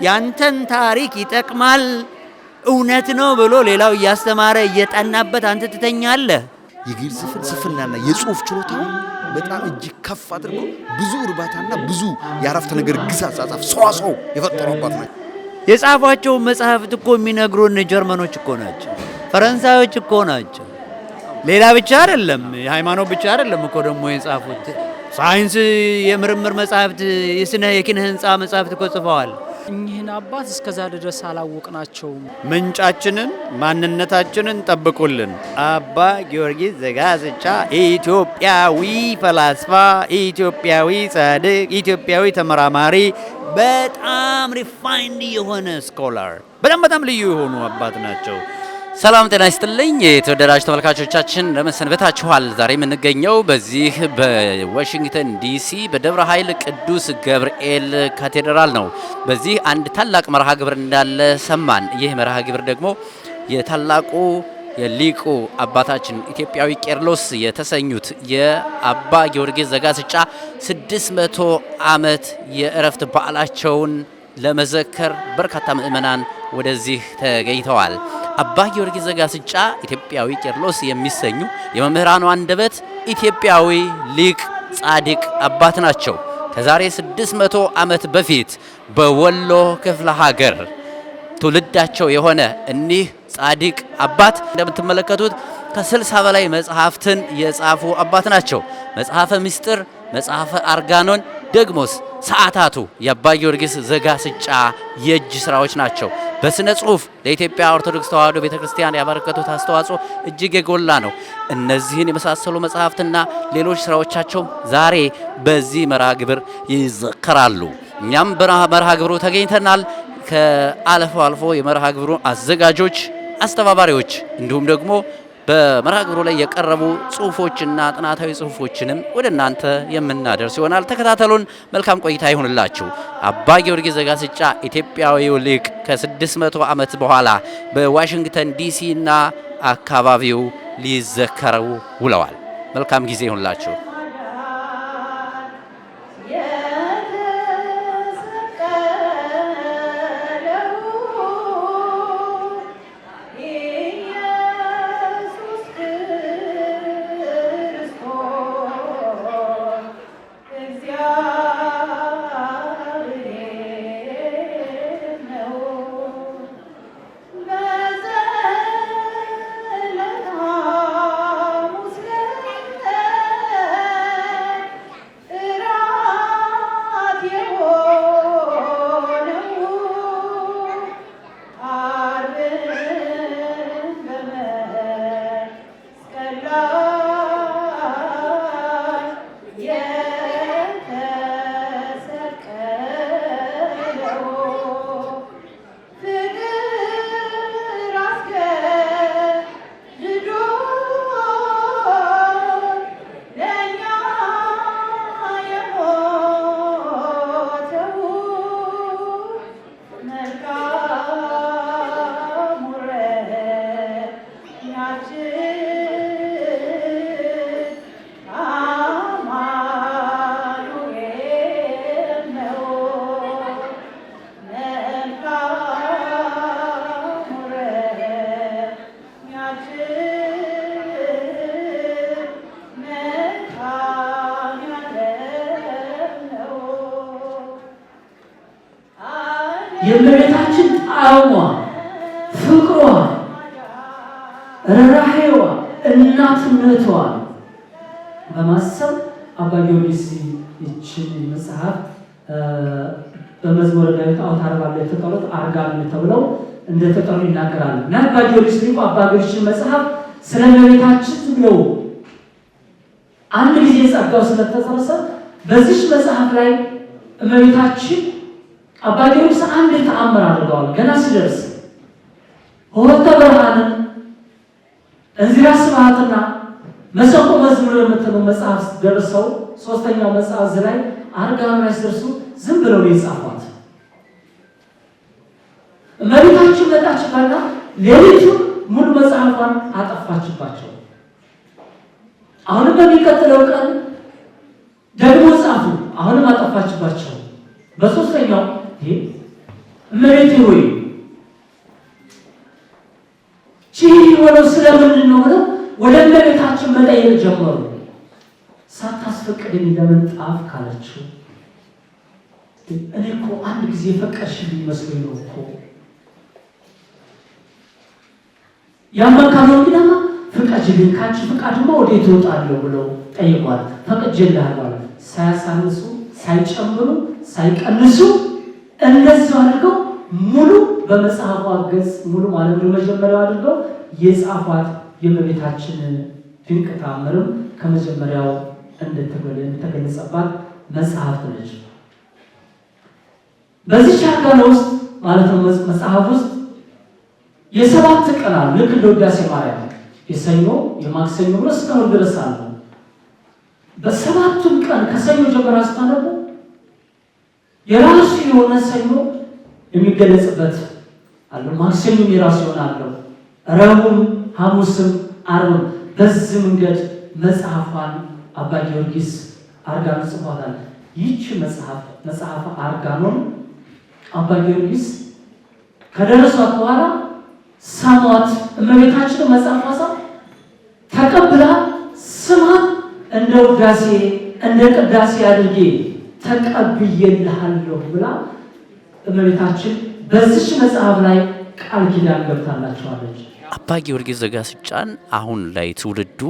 ያንተን ታሪክ ይጠቅማል እውነት ነው ብሎ ሌላው ያስተማረ እየጠናበት አንተ ትተኛለህ። የግዕዝ ፍልስፍናና የጽሁፍ ችሎታው በጣም እጅግ ከፍ አድርጎ ብዙ እርባታና ብዙ የአረፍተ ነገር ግስ አጻጻፍ ሰዋሰው የፈጠሩባት ነው። የጻፏቸው መጽሐፍት እኮ የሚነግሩን ጀርመኖች እኮ ናቸው፣ ፈረንሳዮች እኮ ናቸው። ሌላ ብቻ አይደለም፣ የሃይማኖት ብቻ አይደለም እኮ ደግሞ የጻፉት። ሳይንስ የምርምር መጽሐፍት፣ የስነ የኪነ ህንጻ መጽሐፍት እኮ ጽፈዋል። እኚህን አባት እስከዛ ድረስ አላወቅናቸውም። ምንጫችንን ማንነታችንን ጠብቁልን። አባ ጊዮርጊስ ዘጋስጫ ኢትዮጵያዊ ፈላስፋ፣ ኢትዮጵያዊ ጻድቅ፣ ኢትዮጵያዊ ተመራማሪ፣ በጣም ሪፋይንድ የሆነ ስኮላር፣ በጣም ልዩ የሆኑ አባት ናቸው። ሰላም ጤና ይስጥልኝ የተወደዳችሁ ተመልካቾቻችን፣ ለመሰንበታችኋል። ዛሬ የምንገኘው በዚህ በዋሽንግተን ዲሲ በደብረ ኃይል ቅዱስ ገብርኤል ካቴድራል ነው። በዚህ አንድ ታላቅ መርሃ ግብር እንዳለ ሰማን። ይህ መርሃ ግብር ደግሞ የታላቁ የሊቁ አባታችን ኢትዮጵያዊ ቄርሎስ የተሰኙት የአባ ጊዮርጊስ ዘጋስጫ 600 ዓመት የእረፍት በዓላቸውን ለመዘከር በርካታ ምእመናን ወደዚህ ተገኝተዋል። አባ ጊዮርጊስ ዘጋስጫ ኢትዮጵያዊ ቄርሎስ የሚሰኙ የመምህራኑ አንደበት ኢትዮጵያዊ ሊቅ ጻድቅ አባት ናቸው። ከዛሬ 600 ዓመት በፊት በወሎ ክፍለ ሀገር ትውልዳቸው የሆነ እኒህ ጻድቅ አባት እንደምትመለከቱት ከ60 በላይ መጽሐፍትን የጻፉ አባት ናቸው። መጽሐፈ ምስጢር፣ መጽሐፈ አርጋኖን፣ ደግሞስ ሰዓታቱ የአባ ጊዮርጊስ ዘጋስጫ የእጅ ስራዎች ናቸው። በስነ ጽሁፍ ለኢትዮጵያ ኦርቶዶክስ ተዋሕዶ ቤተክርስቲያን ያበረከቱት አስተዋጽኦ እጅግ የጎላ ነው። እነዚህን የመሳሰሉ መጽሐፍትና ሌሎች ስራዎቻቸው ዛሬ በዚህ መርሃ ግብር ይዘከራሉ። እኛም በመርሃ ግብሩ ተገኝተናል። ከአልፎ አልፎ የመርሃ ግብሩ አዘጋጆች፣ አስተባባሪዎች እንዲሁም ደግሞ በመርሃ ግብሩ ላይ የቀረቡ ጽሁፎችና ጥናታዊ ጽሁፎችንም ወደ እናንተ የምናደርስ ይሆናል። ተከታተሉን። መልካም ቆይታ ይሁንላችሁ። አባ ጊዮርጊስ ዘጋስጫ ኢትዮጵያዊው ሊቅ ከ600 ዓመት በኋላ በዋሽንግተን ዲሲ እና አካባቢው ሊዘከሩ ውለዋል። መልካም ጊዜ ይሁንላችሁ። የእመቤታችን ጣዕሟ፣ ፍቅሯ፣ ርኅራኄዋ፣ እናትነቷ በማሰብ አባ ጊዮርጊስ ይችን መጽሐፍ በመዝሙረ ዳዊት አውታረ ባለ የተጠሩት አርጋኖን ተብለው እንደተጠሩ ይናገራሉ። እና አባ ጊዮርጊስ ሊቁ አባ ጊዮርጊስ መጽሐፍ ስለ እመቤታችን ብለው አንድ ጊዜ ጸጋው ስለተጸረሰ በዚህ መጽሐፍ ላይ እመቤታችን አባ ጊዮርጊስ አንድ ተአምር አድርገዋል። ገና ሲደርስ ሆተ ብርሃንን እንዚራ ስብሐትና መሰንቆ መዝሙር የምትለው መጽሐፍ ደርሰው ሶስተኛው መጽሐፍ ላይ አርጋኖን ላይ ሲደርሱ ዝም ብለው የጻፏት እመቤታችን መጣችባና ሌሊቱን ሙሉ መጽሐፏን አጠፋችባቸው። አሁንም በሚቀጥለው ቀን ደግሞ ጻፉ፣ አሁንም አጠፋችባቸው። በሶስተኛው እመቤቴ ሆይ ቺ ወለው ስለምንድን ነው ብለው ወደ እመቤታችን መጠየቅ ጀመሩ። ሳታስፈቅድኝ ለምን ጣፍ ካለችው እኔ እኮ አንድ ጊዜ ፈቀድሽልኝ መስሎኝ ነው እኮ ያመካነው እንግዳማ ፈቀድልኝ ካንቺ ፈቃድማ ወዴት እወጣለሁ ብለው ጠይቋል። ፈቅጄልሃለሁ ሳያሳንሱ ሳይጨምሩ ሳይቀንሱ እንደዚህ አድርገው ሙሉ በመጽሐፏ ገጽ ሙሉ ማለት ነው መጀመሪያው አድርገው የጻፏት የእመቤታችን ድንቅ ተአምርም ከመጀመሪያው እንደተገለጸባት መጽሐፍ ነች። በዚህ ቻርጋና ውስጥ ማለት ነው መጽሐፍ ውስጥ የሰባት ቀናት ልክ እንደ ውዳሴ ማርያም የሰኞ የማክሰኞ ብሎ እስከ እሑድ ድረስ አለ። በሰባቱም ቀን ከሰኞ ጀምሮ አስታነቡ የራሱ የሆነ ሰኞ የሚገለጽበት አለ። ማክሰኞም የራሱ የሆነ አለው። ረቡዕም ሐሙስም ዓርብም በዚህ መንገድ መጽሐፏን አባ ጊዮርጊስ አርጋኖ ጽፏታል። ይህች መጽሐፍ አርጋኖን አባ ጊዮርጊስ ከደረሷት በኋላ ሳሟት። እመቤታችን መጽሐፏ ተቀብላ ስማት እንደ ውዳሴ እንደ ቅዳሴ አድርጌ ተቀብዬልሃለሁ ብላ እመቤታችን በዚህ መጽሐፍ ላይ ቃል ኪዳን ገብታላቸዋለች። አባ ጊዮርጊስ ዘጋስጫን አሁን ላይ ትውልዱ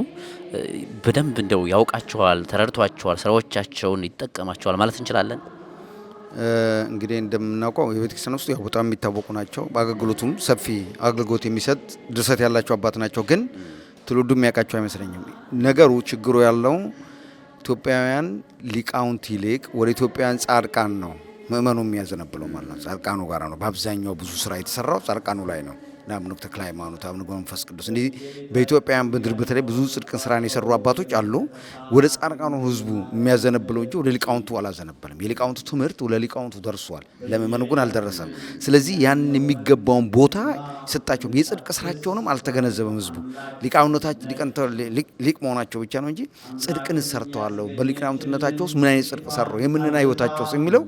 በደንብ እንደው ያውቃቸዋል፣ ተረድቷቸዋል፣ ስራዎቻቸውን ይጠቀማቸዋል ማለት እንችላለን። እንግዲህ እንደምናውቀው የቤተክርስቲያን ውስጥ ያው በጣም የሚታወቁ ናቸው። በአገልግሎቱም ሰፊ አገልግሎት የሚሰጥ ድርሰት ያላቸው አባት ናቸው። ግን ትውልዱ የሚያውቃቸው አይመስለኝም። ነገሩ ችግሩ ያለው ኢትዮጵያውያን ሊቃውንት ይልቅ ወደ ኢትዮጵያውያን ጻድቃን ነው ምእመኑ የሚያዘነብለው ማለት ነው። ጻድቃኑ ጋር ነው በአብዛኛው ብዙ ስራ የተሰራው ጻድቃኑ ላይ ነው። አቡነ ተክለ ሃይማኖት፣ አቡነ መንፈስ ቅዱስ እንዲህ በኢትዮጵያውያን ምድር በተለይ ብዙ ጽድቅን ስራን የሰሩ አባቶች አሉ። ወደ ጻድቃኑ ህዝቡ የሚያዘነብለው እንጂ ወደ ሊቃውንቱ አላዘነበለም። የሊቃውንቱ ትምህርት ወደ ሊቃውንቱ ደርሷል፣ ለምእመኑ ግን አልደረሰም። ስለዚህ ያን የሚገባውን ቦታ ሰጣቸው። የጽድቅ ስራቸውንም አልተገነዘበም ህዝቡ። ሊቅ መሆናቸው ብቻ ነው እንጂ ጽድቅን ሰርተዋለሁ በሊቃውንትነታቸው ውስጥ ምን አይነት ጽድቅ ሰሩ የምንና ህይወታቸው የሚለው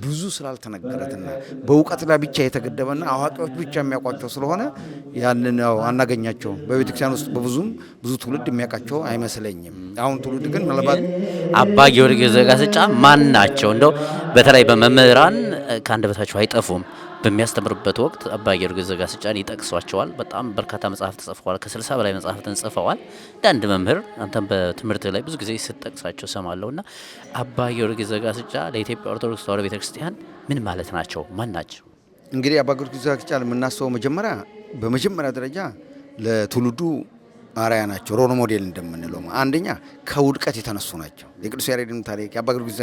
ብዙ ስላልተነገረትና በእውቀት ላይ ብቻ የተገደበና አዋቂዎች ብቻ የሚያውቋቸው ስለሆነ ያንን ነው አናገኛቸው። በቤተክርስቲያን ውስጥ ብዙ ትውልድ የሚያውቃቸው አይመስለኝም። አሁን ትውልድ ግን ምናልባት አባ ጊዮርጊስ ዘጋስጫ ማን ናቸው? እንደው በተለይ በመምህራን ከአንደበታቸው አይጠፉም። በሚያስተምሩበት ወቅት አባ ጊዮርጊስ ዘጋስጫን ይጠቅሷቸዋል። በጣም በርካታ መጽሐፍት ተጽፈዋል። ከ60 በላይ መጽሐፍትን ጽፈዋል። አንድ መምህር አንተም በትምህርት ላይ ብዙ ጊዜ ስትጠቅሳቸው ሰማለሁና አባ ጊዮርጊስ ዘጋስጫ ለኢትዮጵያ ኦርቶዶክስ ተዋሕዶ ቤተክርስቲያን ምን ማለት ናቸው? ማን ናቸው? እንግዲህ አባ ጊዮርጊስ ዘጋስጫ የምናስበው በመጀመሪያ ደረጃ ለትውልዱ አርአያ ናቸው። ሮል ሞዴል እንደምንለው አንደኛ ከውድቀት የተነሱ ናቸው። የቅዱስ ያሬድን ታሪክ የአባ ጊዮርጊስ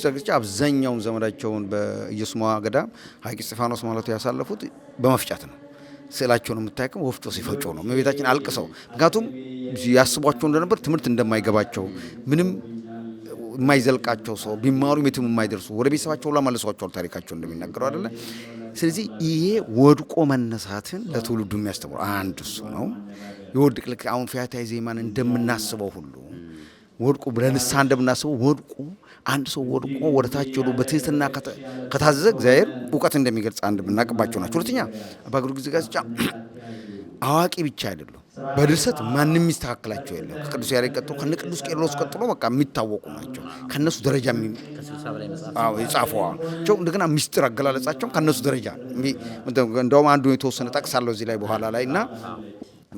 ዘጋስጫ አብዛኛውን ዘመናቸውን በኢየሱስ ገዳም ሐይቅ እስጢፋኖስ ማለት ያሳለፉት በመፍጨት ነው። ስዕላቸውን የምታየው ወፍጮ ሲፈጩ ነው። እመቤታችን አልቅሰው፣ ምክንያቱም ያስቧቸው እንደነበር ትምህርት እንደማይገባቸው ምንም የማይዘልቃቸው ሰው ቢማሩ የትም የማይደርሱ ወደ ቤተሰባቸው ሁላ መልሷቸዋል። ታሪካቸው እንደሚናገረው አይደለ። ስለዚህ ይሄ ወድቆ መነሳትን ለትውልዱ የሚያስተምሩ አንድ እሱ ነው። የወድቅ ልክ አሁን ፈያታዊ ዜማን እንደምናስበው ሁሉ ወድቆ ለንስሐ እንደምናስበው ወድቆ አንድ ሰው ወድቆ ወደ ታች ሄዶ በትህትና ከታዘዘ እግዚአብሔር እውቀት እንደሚገልጽ አንድ የምናውቅባቸው ናቸው። ሁለተኛ አባ ጊዮርጊስ ዘጋስጫ አዋቂ ብቻ አይደሉም። በድርሰት ማንም የሚስተካከላቸው የለም። ከቅዱስ ያሬድ ቀጥሎ ከነ ቅዱስ ቄርሎስ ቀጥሎ በቃ የሚታወቁ ናቸው። ከነሱ ደረጃ የጻፏቸው እንደገና ምስጢር አገላለጻቸው ከነሱ ደረጃ እንደውም አንዱ የተወሰነ ጠቅሳለሁ እዚህ ላይ በኋላ ላይ እና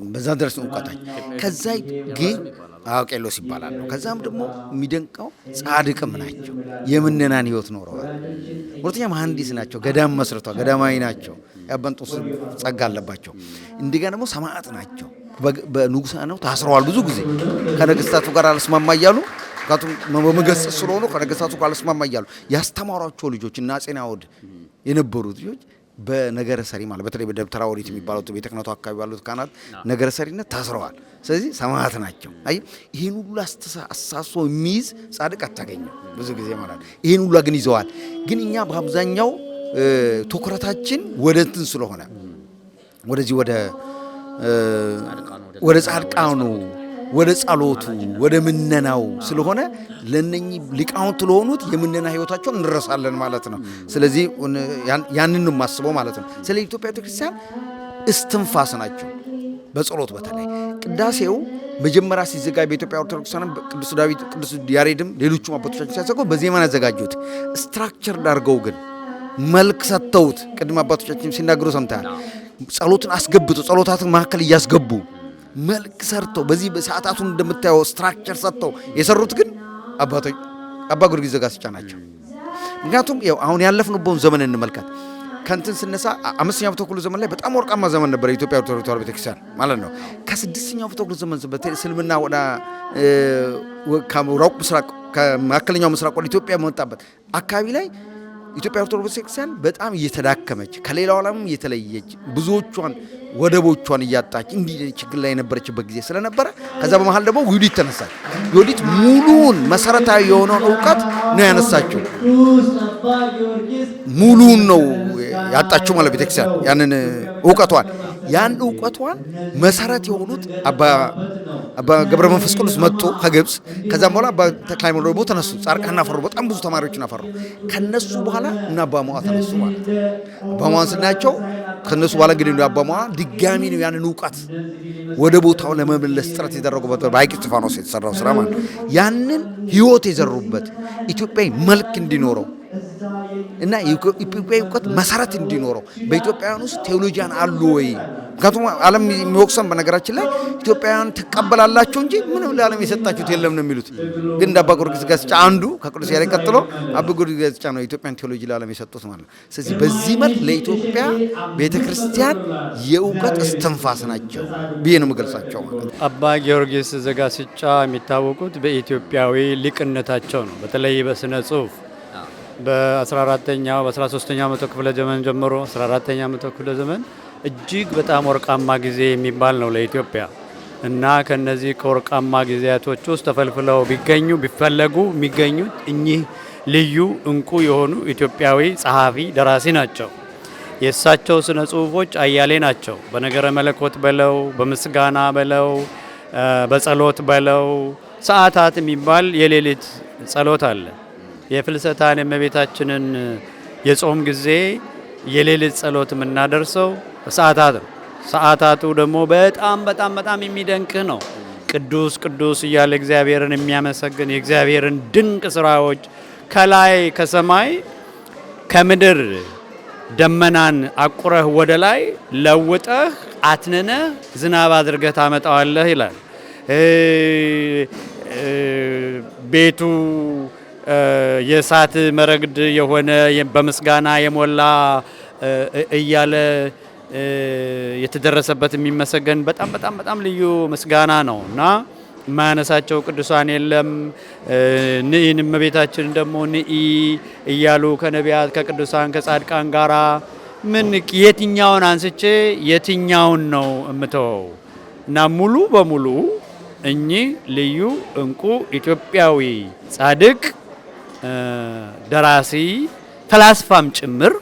በዛ ድረስ እውቀታቸው ከዛ ግን ቄርሎስ ይባላሉ። ከዛም ደግሞ የሚደንቀው ጻድቅም ናቸው። የምንናን ህይወት ኖረዋል። ሁለተኛ መሐንዲስ ናቸው። ገዳም መስርተዋል። ገዳማዊ ናቸው። ያበንጦስ ጸጋ አለባቸው። እንደገና ደግሞ ሰማዕት ናቸው። በንጉሳ ነው ታስረዋል። ብዙ ጊዜ ከነገስታቱ ጋር አልስማማ እያሉ ምክንያቱም በመገሰጽ ስለሆኑ ከነገስታቱ ጋር አልስማማ እያሉ ያስተማሯቸው ልጆች እና አፄ ናዖድ የነበሩት ልጆች በነገረ ሰሪ ማለት በተለይ በደብተራ ኦሪት የሚባሉት ቤተ ክህነቱ አካባቢ ያሉት ካህናት ነገረ ሰሪነት ታስረዋል። ስለዚህ ሰማዕት ናቸው። አይ ይሄን ሁሉ አስተሳስቦ የሚይዝ ጻድቅ አታገኘም ብዙ ጊዜ ማለት ነው። ይሄን ሁሉ ግን ይዘዋል። ግን እኛ በአብዛኛው ትኩረታችን ወደ እንትን ስለሆነ ወደዚህ ወደ ጻድቃኑ ወደ ጸሎቱ ወደ ምነናው ስለሆነ ለነኚህ ሊቃውንት ለሆኑት የምነና ህይወታቸውን እንረሳለን ማለት ነው። ስለዚህ ያንን ነው የማስበው ማለት ነው። ስለ ኢትዮጵያ ቤተክርስቲያን እስትንፋስ ናቸው። በጸሎት በተለይ ቅዳሴው መጀመሪያ ሲዘጋጅ በኢትዮጵያ ኦርቶዶክሳውያን ቅዱስ ዳዊት፣ ቅዱስ ያሬድም ሌሎቹም አባቶቻችን ሲያዘጋጁ በዜማ ያዘጋጁት ስትራክቸር ዳርገው ግን መልክ ሰጥተውት ቅድም አባቶቻችን ሲናገሩ ሰምተሃል። ጸሎትን አስገብቶ ጸሎታትን መካከል እያስገቡ መልክ ሰርተው በዚህ በሰዓታቱን እንደምታየው ስትራክቸር ሰጥተው የሰሩት ግን አባ ጊዮርጊስ ዘጋስጫ ናቸው። ምክንያቱም ያው አሁን ያለፍንበውን ዘመን እንመልከት። ከንትን ስነሳ 5ኛው ክፍለ ዘመን ላይ በጣም ወርቃማ ዘመን ነበር የኢትዮጵያ ኦርቶዶክስ ተዋሕዶ ቤተክርስቲያን ማለት ነው። ከ6ኛው ክፍለ ዘመን እስልምና ወደ ከሩቅ ምስራቅ ከመካከለኛው ምስራቅ ወደ ኢትዮጵያ በመጣበት አካባቢ ላይ ኢትዮጵያ ኦርቶዶክስ ቤተክርስቲያን በጣም እየተዳከመች ከሌላው ዓለም እየተለየች ብዙዎቿን ወደቦቿን እያጣች እንዲህ ችግር ላይ የነበረችበት ጊዜ ስለነበረ ከዛ በመሃል ደግሞ ዮዲት ተነሳች። ዮዲት ሙሉውን መሰረታዊ የሆነውን ዕውቀት ነው ያነሳችው። ሙሉውን ነው ያጣችው ማለት ቤተክርስቲያን ያንን ዕውቀቷን ያን ዕውቀቷን መሰረት የሆኑት አባ ገብረ መንፈስ ቅዱስ መጡ ከግብጽ። ከዛም በኋላ አባ ተክለ ሃይማኖት ደግሞ ተነሱ። ጻድቃን አፈሩ፣ በጣም ብዙ ተማሪዎችን አፈሩ። ከነሱ በኋላ እና አባ ሞዓ ተነሱ ማለት ነው። አባ ሞዓን ስናያቸው ከነሱ በኋላ እንግዲህ አባ ሞዓ ድጋሚ ነው ያንን ዕውቀት ወደ ቦታው ለመመለስ ጥረት የደረጉበት በሐይቅ እስጢፋኖስ የተሰራው ስራ ማለት ነው። ያንን ህይወት የዘሩበት ኢትዮጵያዊ መልክ እንዲኖረው እና ኢትዮጵያዊ ዕውቀት መሰረት እንዲኖረው በኢትዮጵያውያን ውስጥ ቴዎሎጂያን አሉ ወይ? ምክንያቱም ዓለም የሚወቅሰን በነገራችን ላይ ኢትዮጵያውያን ትቀበላላችሁ እንጂ ምንም ለዓለም የሰጣችሁት የለም ነው የሚሉት። ግን እንደ አባ ጊዮርጊስ ዘጋስጫ አንዱ ከቅዱስ ያሬድ ቀጥሎ አባ ጊዮርጊስ ዘጋስጫ ነው የኢትዮጵያን ቴዎሎጂ ለዓለም የሰጡት ማለት ነው። ስለዚህ በዚህ መልክ ለኢትዮጵያ ቤተክርስቲያን የዕውቀት እስትንፋስ ናቸው ብዬ ነው የምገልጻቸው ማለት ነው። አባ ጊዮርጊስ ዘጋስጫ የሚታወቁት በኢትዮጵያዊ ሊቅነታቸው ነው። በተለይ በስነ ጽሁፍ በ14ኛው በ13ኛው መቶ ክፍለ ዘመን ጀምሮ 14ኛው መቶ ክፍለ ዘመን እጅግ በጣም ወርቃማ ጊዜ የሚባል ነው ለኢትዮጵያ እና ከነዚህ ከወርቃማ ጊዜያቶች ውስጥ ተፈልፍለው ቢፈለጉ የሚገኙት እኚህ ልዩ እንቁ የሆኑ ኢትዮጵያዊ ጸሐፊ ደራሲ ናቸው። የእሳቸው ስነ ጽሁፎች አያሌ ናቸው። በነገረ መለኮት በለው፣ በምስጋና በለው፣ በጸሎት በለው፣ ሰዓታት የሚባል የሌሊት ጸሎት አለ። የፍልሰታን የእመቤታችንን የጾም ጊዜ የሌሊት ጸሎት የምናደርሰው ሰዓታት ነው። ሰዓታቱ ደግሞ በጣም በጣም በጣም የሚደንቅህ ነው። ቅዱስ ቅዱስ እያለ እግዚአብሔርን የሚያመሰግን የእግዚአብሔርን ድንቅ ስራዎች ከላይ ከሰማይ ከምድር ደመናን አቁረህ ወደ ላይ ለውጠህ አትንነህ ዝናብ አድርገህ ታመጣዋለህ ይላል። ቤቱ የእሳት መረግድ የሆነ በምስጋና የሞላ እያለ የተደረሰበት የሚመሰገን በጣም በጣም በጣም ልዩ ምስጋና ነው እና የማያነሳቸው ቅዱሳን የለም። ንኢን እመቤታችን ደግሞ ንኢ እያሉ ከነቢያት ከቅዱሳን ከጻድቃን ጋራ ምን የትኛውን አንስቼ የትኛውን ነው እምተወው? እና ሙሉ በሙሉ እኚህ ልዩ እንቁ ኢትዮጵያዊ ጻድቅ ደራሲ ፈላስፋም ጭምር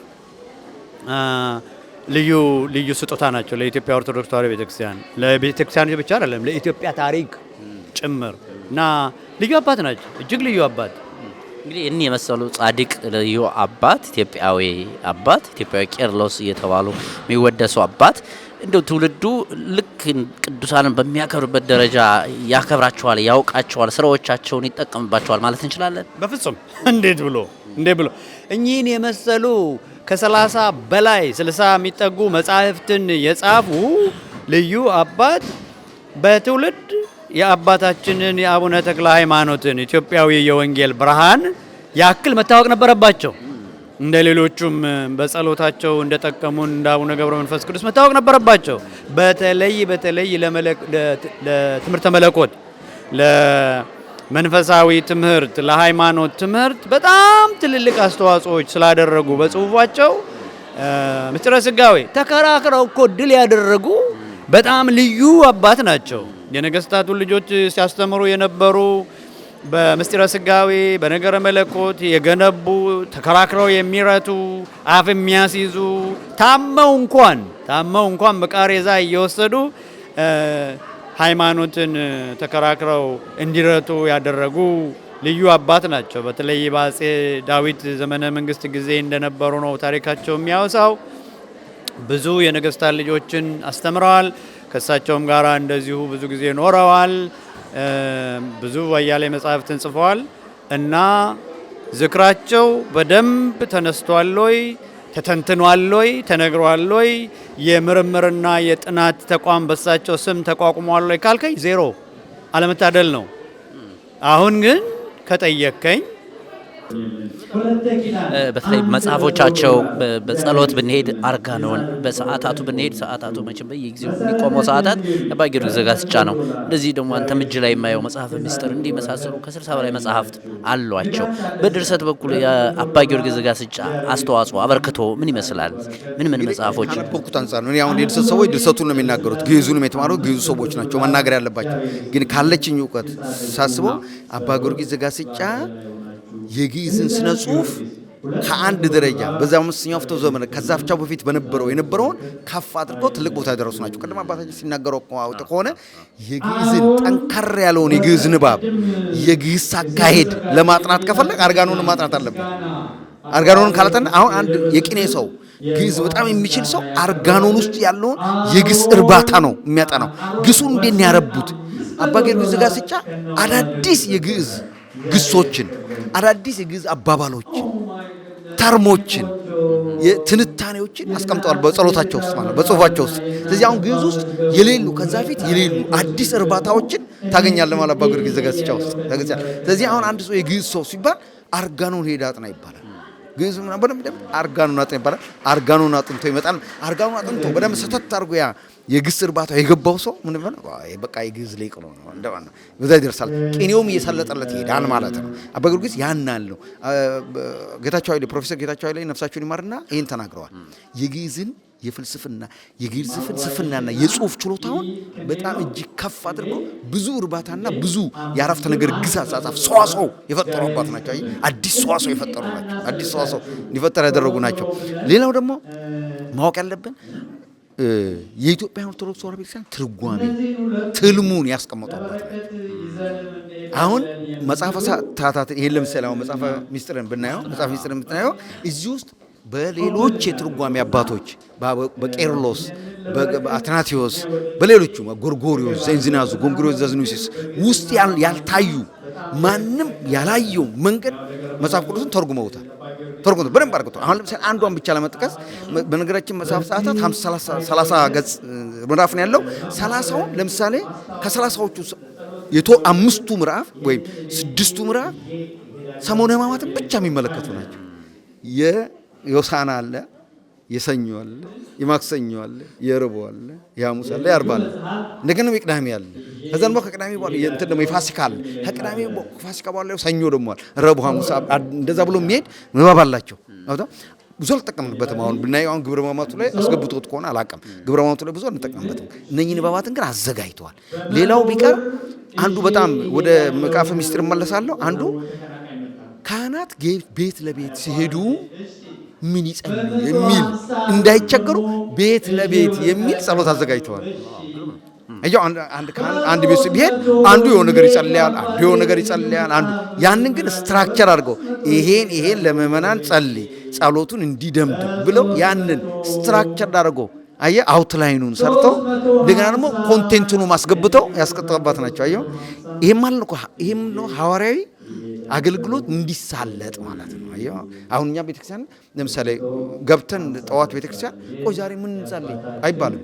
ልዩ ልዩ ስጦታ ናቸው ለኢትዮጵያ ኦርቶዶክስ ተዋሕዶ ቤተክርስቲያን። ለቤተክርስቲያን ብቻ አይደለም ለኢትዮጵያ ታሪክ ጭምር እና ልዩ አባት ናቸው። እጅግ ልዩ አባት። እንግዲህ እኒህ የመሰሉ ጻድቅ ልዩ አባት ኢትዮጵያዊ ቄርሎስ እየተባሉ የሚወደሱ አባት እንደው ትውልዱ ልክ ቅዱሳንን በሚያከብርበት ደረጃ ያከብራቸዋል፣ ያውቃቸዋል፣ ስራዎቻቸውን ይጠቀምባቸዋል ማለት እንችላለን? በፍጹም እንዴት ብሎ እኚህን የመሰሉ ከ30 በላይ 60 የሚጠጉ መጻሕፍትን የጻፉ ልዩ አባት በትውልድ የአባታችንን የአቡነ ተክለ ሃይማኖትን ኢትዮጵያዊ የወንጌል ብርሃን ያክል መታወቅ ነበረባቸው። እንደ ሌሎቹም በጸሎታቸው እንደጠቀሙን እንደ አቡነ ገብረ መንፈስ ቅዱስ መታወቅ ነበረባቸው። በተለይ ለትምህርተ መለኮት፣ ለመንፈሳዊ ትምህርት፣ ለሃይማኖት ትምህርት በጣም ትልልቅ አስተዋጽኦዎች ስላደረጉ በጽሁፋቸው ምስጢረ ሥጋዌ ተከራክረው እኮ ድል ያደረጉ በጣም ልዩ አባት ናቸው። የነገስታቱን ልጆች ሲያስተምሩ የነበሩ በምስጢረ ሥጋዌ በነገረ መለኮት የገነቡ ተከራክረው የሚረቱ አፍ የሚያስይዙ ታመው እንኳን በቃሬዛ እየወሰዱ ሃይማኖትን ተከራክረው እንዲረቱ ያደረጉ ልዩ አባት ናቸው። በተለይ በአፄ ዳዊት ዘመነ መንግስት ጊዜ እንደነበሩ ነው ታሪካቸው የሚያወሳው። ብዙ የነገስታት ልጆችን አስተምረዋል። ከሳቸውም ጋራ እንደዚሁ ብዙ ጊዜ ኖረዋል። ብዙ አያሌ መጻሕፍትን ጽፈዋል እና ዝክራቸው በደንብ ተነስቷል ወይ ተተንትኗል ወይ ተነግሯል ወይ የምርምርና የጥናት ተቋም በሳቸው ስም ተቋቁሟል ወይ ካልከኝ ዜሮ አለመታደል ነው። አሁን ግን ከጠየቀኝ በተለይ መጽሐፎቻቸው በጸሎት ብንሄድ አርጋኖን፣ በሰዓታቱ ብንሄድ ሰዓታቱ መቼም በየጊዜው የሚቆመው ሰዓታት የአባ ጊዮርጊስ ዘጋስጫ ነው። እንደዚህ ደግሞ አንተም እጅ ላይ የማየው መጽሐፈ ምስጢር እንዲህ መሳሰሉ ከ60 በላይ መጽሐፍት አሏቸው። በድርሰት በኩል የአባ ጊዮርጊስ ዘጋስጫ አስተዋጽኦ አበርክቶ ምን ይመስላል? ምን መጽሐፎች ከነበብኩት አንጻር ነው። አሁን የድርሰት ሰዎች ድርሰቱን ነው የሚናገሩት፣ ግዕዙንም የተማሩት ግዕዙ ሰዎች ናቸው መናገር ያለባቸው። ግን ካለችኝ እውቀት ሳስበው አባ ጊዮርጊስ ዘጋስጫ የግዕዝን ስነ ጽሁፍ ከአንድ ደረጃ በዛ 5ኛው ክፍለ ዘመን ከዛፍቻው በፊት የነበረውን ከፍ አድርገው ትልቅ ቦታ ያደረሱ ናቸው። ቀደም አባታችን ሲናገሩ ከሆነ የግዕዝን ጠንከር ያለውን የግዕዝ ንባብ የግዕዝ አካሄድ ለማጥናት ከፈለግ አርጋኖንን ማጥናት አለበት። አርጋኖንን ካላጠና አሁን አንድ የቅኔ ሰው ግዕዝ በጣም የሚችል ሰው አርጋኖን ውስጥ ያለውን የግስ እርባታ ነው የሚያጠናው። ግሱን እንዴት ነው ያረቡት? አባ ጊዮርጊስ ዘጋስጫ አዳዲስ የግዕዝ ግሶችን አዳዲስ የግዕዝ አባባሎችን፣ ተርሞችን፣ ትንታኔዎችን አስቀምጠዋል በጸሎታቸው ውስጥ ማለት በጽሁፋቸው ውስጥ። ስለዚህ አሁን ግዕዝ ውስጥ የሌሉ ከዛ ፊት የሌሉ አዲስ እርባታዎችን ታገኛለህ ማለት አባ ጊዮርጊስ ዘጋስጫ ውስጥ። ስለዚህ አሁን አንድ ሰው የግዕዝ ሰው ሲባል አርጋኖን ሄዳ አጥና ይባላል። ግዕዝ ምናምን በደንብ አርጋኖን አጥና ይባላል። አርጋኖን አጥንቶ ይመጣል። አርጋኖን አጥንቶ በደንብ ሰተት አድርጎ ያ የግስ እርባታ የገባው ሰው ምን ይባላል? በቃ የግዕዝ ሊቅ ነው እንደማለት ነው። በዛ ይደርሳል። ቅኔውም እየሰለጠለት ይሄዳል ማለት ነው። አባ ጊዮርጊስ ያን አለው። ጌታቸው ኃይሌ ፕሮፌሰር ጌታቸው ኃይሌ ነፍሳቸውን ይማርና ይሄን ተናግረዋል። የግዕዝን የፍልስፍና የግዕዝ ፍልስፍናና የጽሁፍ ችሎታውን በጣም እጅግ ከፍ አድርጎ ብዙ እርባታና ብዙ የአረፍተ ነገር ግስ አጻጻፍ ሰዋሰው የፈጠሩ አባት ናቸው። አዲስ ሰዋሰው የፈጠሩ ናቸው። አዲስ ሰዋሰው እንዲፈጠር ያደረጉ ናቸው። ሌላው ደግሞ ማወቅ ያለብን የኢትዮጵያ ኦርቶዶክስ ተዋሕዶ ቤተክርስቲያን ትርጓሜ ትልሙን ያስቀመጡበት አሁን መጽሐፈ ሰዓታት ይሄን ለምሳሌ አሁን መጽሐፈ ምስጢርን ብናየው እዚህ ውስጥ በሌሎች የትርጓሜ አባቶች በቄርሎስ፣ በአትናቴዎስ፣ በሌሎቹ ጎርጎሪዮስ ዘእንዝናዙ፣ ጎርጎሪዮስ ዘእንዚናዙ ውስጥ ያልታዩ ማንም ያላየው መንገድ መጽሐፍ ቅዱስን ተርጉመውታል። በደንብ አድርገው። አሁን ለምሳሌ አንዷን ብቻ ለመጥቀስ በነገራችን መጽሐፍ ሰዓታት 30 ገጽ ምዕራፍ ነው ያለው። 30ውን ለምሳሌ ከ30ዎቹ አምስቱ ምዕራፍ ወይም 6ቱ ምዕራፍ ሰሞነ ሕማማትን ብቻ የሚመለከቱ ናቸው። የሆሳዕና አለ፣ የሰኞ አለ፣ የማክሰኞ አለ፣ የረቡዕ አለ፣ የሐሙስ አለ፣ የዓርብ አለ፣ እንደገና የቅዳሜ አለ። ከዛ ደግሞ ከቅዳሜ በኋላ እንትን ደግሞ የፋሲካ አለ። ከቅዳሜ ፋሲካ በኋላ ሰኞ ደግሞ አለ፣ ረቡዕ፣ ሐሙስ እንደዛ ብሎ የሚሄድ ንባብ አላቸው። ብዙ አልተጠቀምንበትም። አሁን ብናየው አሁን ግብረ ሕማማቱ ላይ አስገብቶት ከሆነ አላውቅም። ግብረ ሕማማቱ ላይ ብዙ አልተጠቀምበትም። እነኚህ ንባባትን ግን አዘጋጅተዋል። ሌላው ቢቀር አንዱ በጣም ወደ መጽሐፈ ምስጢር እመለሳለሁ። አንዱ ካህናት ቤት ለቤት ሲሄዱ ምን ይጸልዩ የሚል እንዳይቸገሩ ቤት ለቤት የሚል ጸሎት አዘጋጅተዋል። አያው አንድ ቤት ቢሄድ አንዱ የሆነ ነገር ይጸልያል፣ አንዱ የሆነ ነገር ይጸልያል። አንዱ ያንን ግን ስትራክቸር አድርገው ይሄን ለምእመናን ጸልይ፣ ጸሎቱን እንዲደምድም ብለው ያንን ስትራክቸር አድርገው አውትላይኑን ሰርተው እንደገና ደግሞ ኮንቴንቱን ማስገብተው ያስቀጥሉባት ናቸው። አየው ይሄም ነው ሐዋርያዊ አገልግሎት እንዲሳለጥ ማለት ነው። አየው አሁን እኛ ቤተክርስቲያን ለምሳሌ ገብተን ጠዋት ቤተክርስቲያን ቆይ ዛሬ ምን እንጸልይ አይባልም።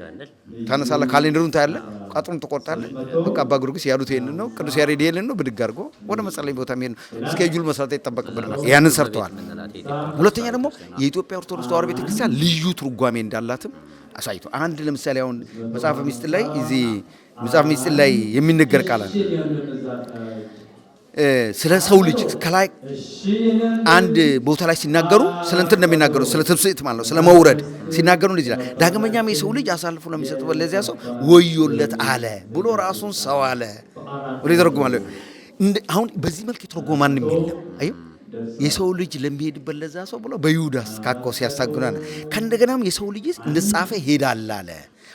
ታነሳለህ፣ ካሌንደሩን ታያለህ፣ ቃጥሩን ትቆርጣለህ። በቃ አባ ጊዮርጊስ ያሉት ይሄንን ነው፣ ቅዱስ ያሬድ ይሄንን ነው፣ ብድግ አድርጎ ወደ መጸለይ ቦታ መሄድ ነው። ስኬጁል መስራት ይጠበቅብናል። ያንን ሰርተዋል። ሁለተኛ ደግሞ የኢትዮጵያ ኦርቶዶክስ ተዋሕዶ ቤተክርስቲያን ልዩ ትርጓሜ እንዳላትም አሳይቶ አንድ ለምሳሌ አሁን መጽሐፈ ምስጢር ላይ እዚህ መጽሐፈ ምስጢር ላይ የሚነገር ቃል አለ። ስለ ሰው ልጅ ከላይ አንድ ቦታ ላይ ሲናገሩ ስለ እንትን እንደሚናገሩ ስለ ትብስት ማለት ነው፣ ስለ መውረድ ሲናገሩ እንደዚህ ይላል። ዳግመኛም የሰው ልጅ አሳልፎ ለሚሰጥበት ለዚያ ሰው ወዮለት አለ ብሎ ራሱን ሰው አለ ብሎ ይተረጉማል። አሁን በዚህ መልክ የተረጎመ ማንም የለም። አይ የሰው ልጅ ለሚሄድበት ለዛ ሰው ብሎ በይሁዳስ ካኮ ሲያሳግናል። ከእንደገናም የሰው ልጅ እንደጻፈ ሄዳል አለ።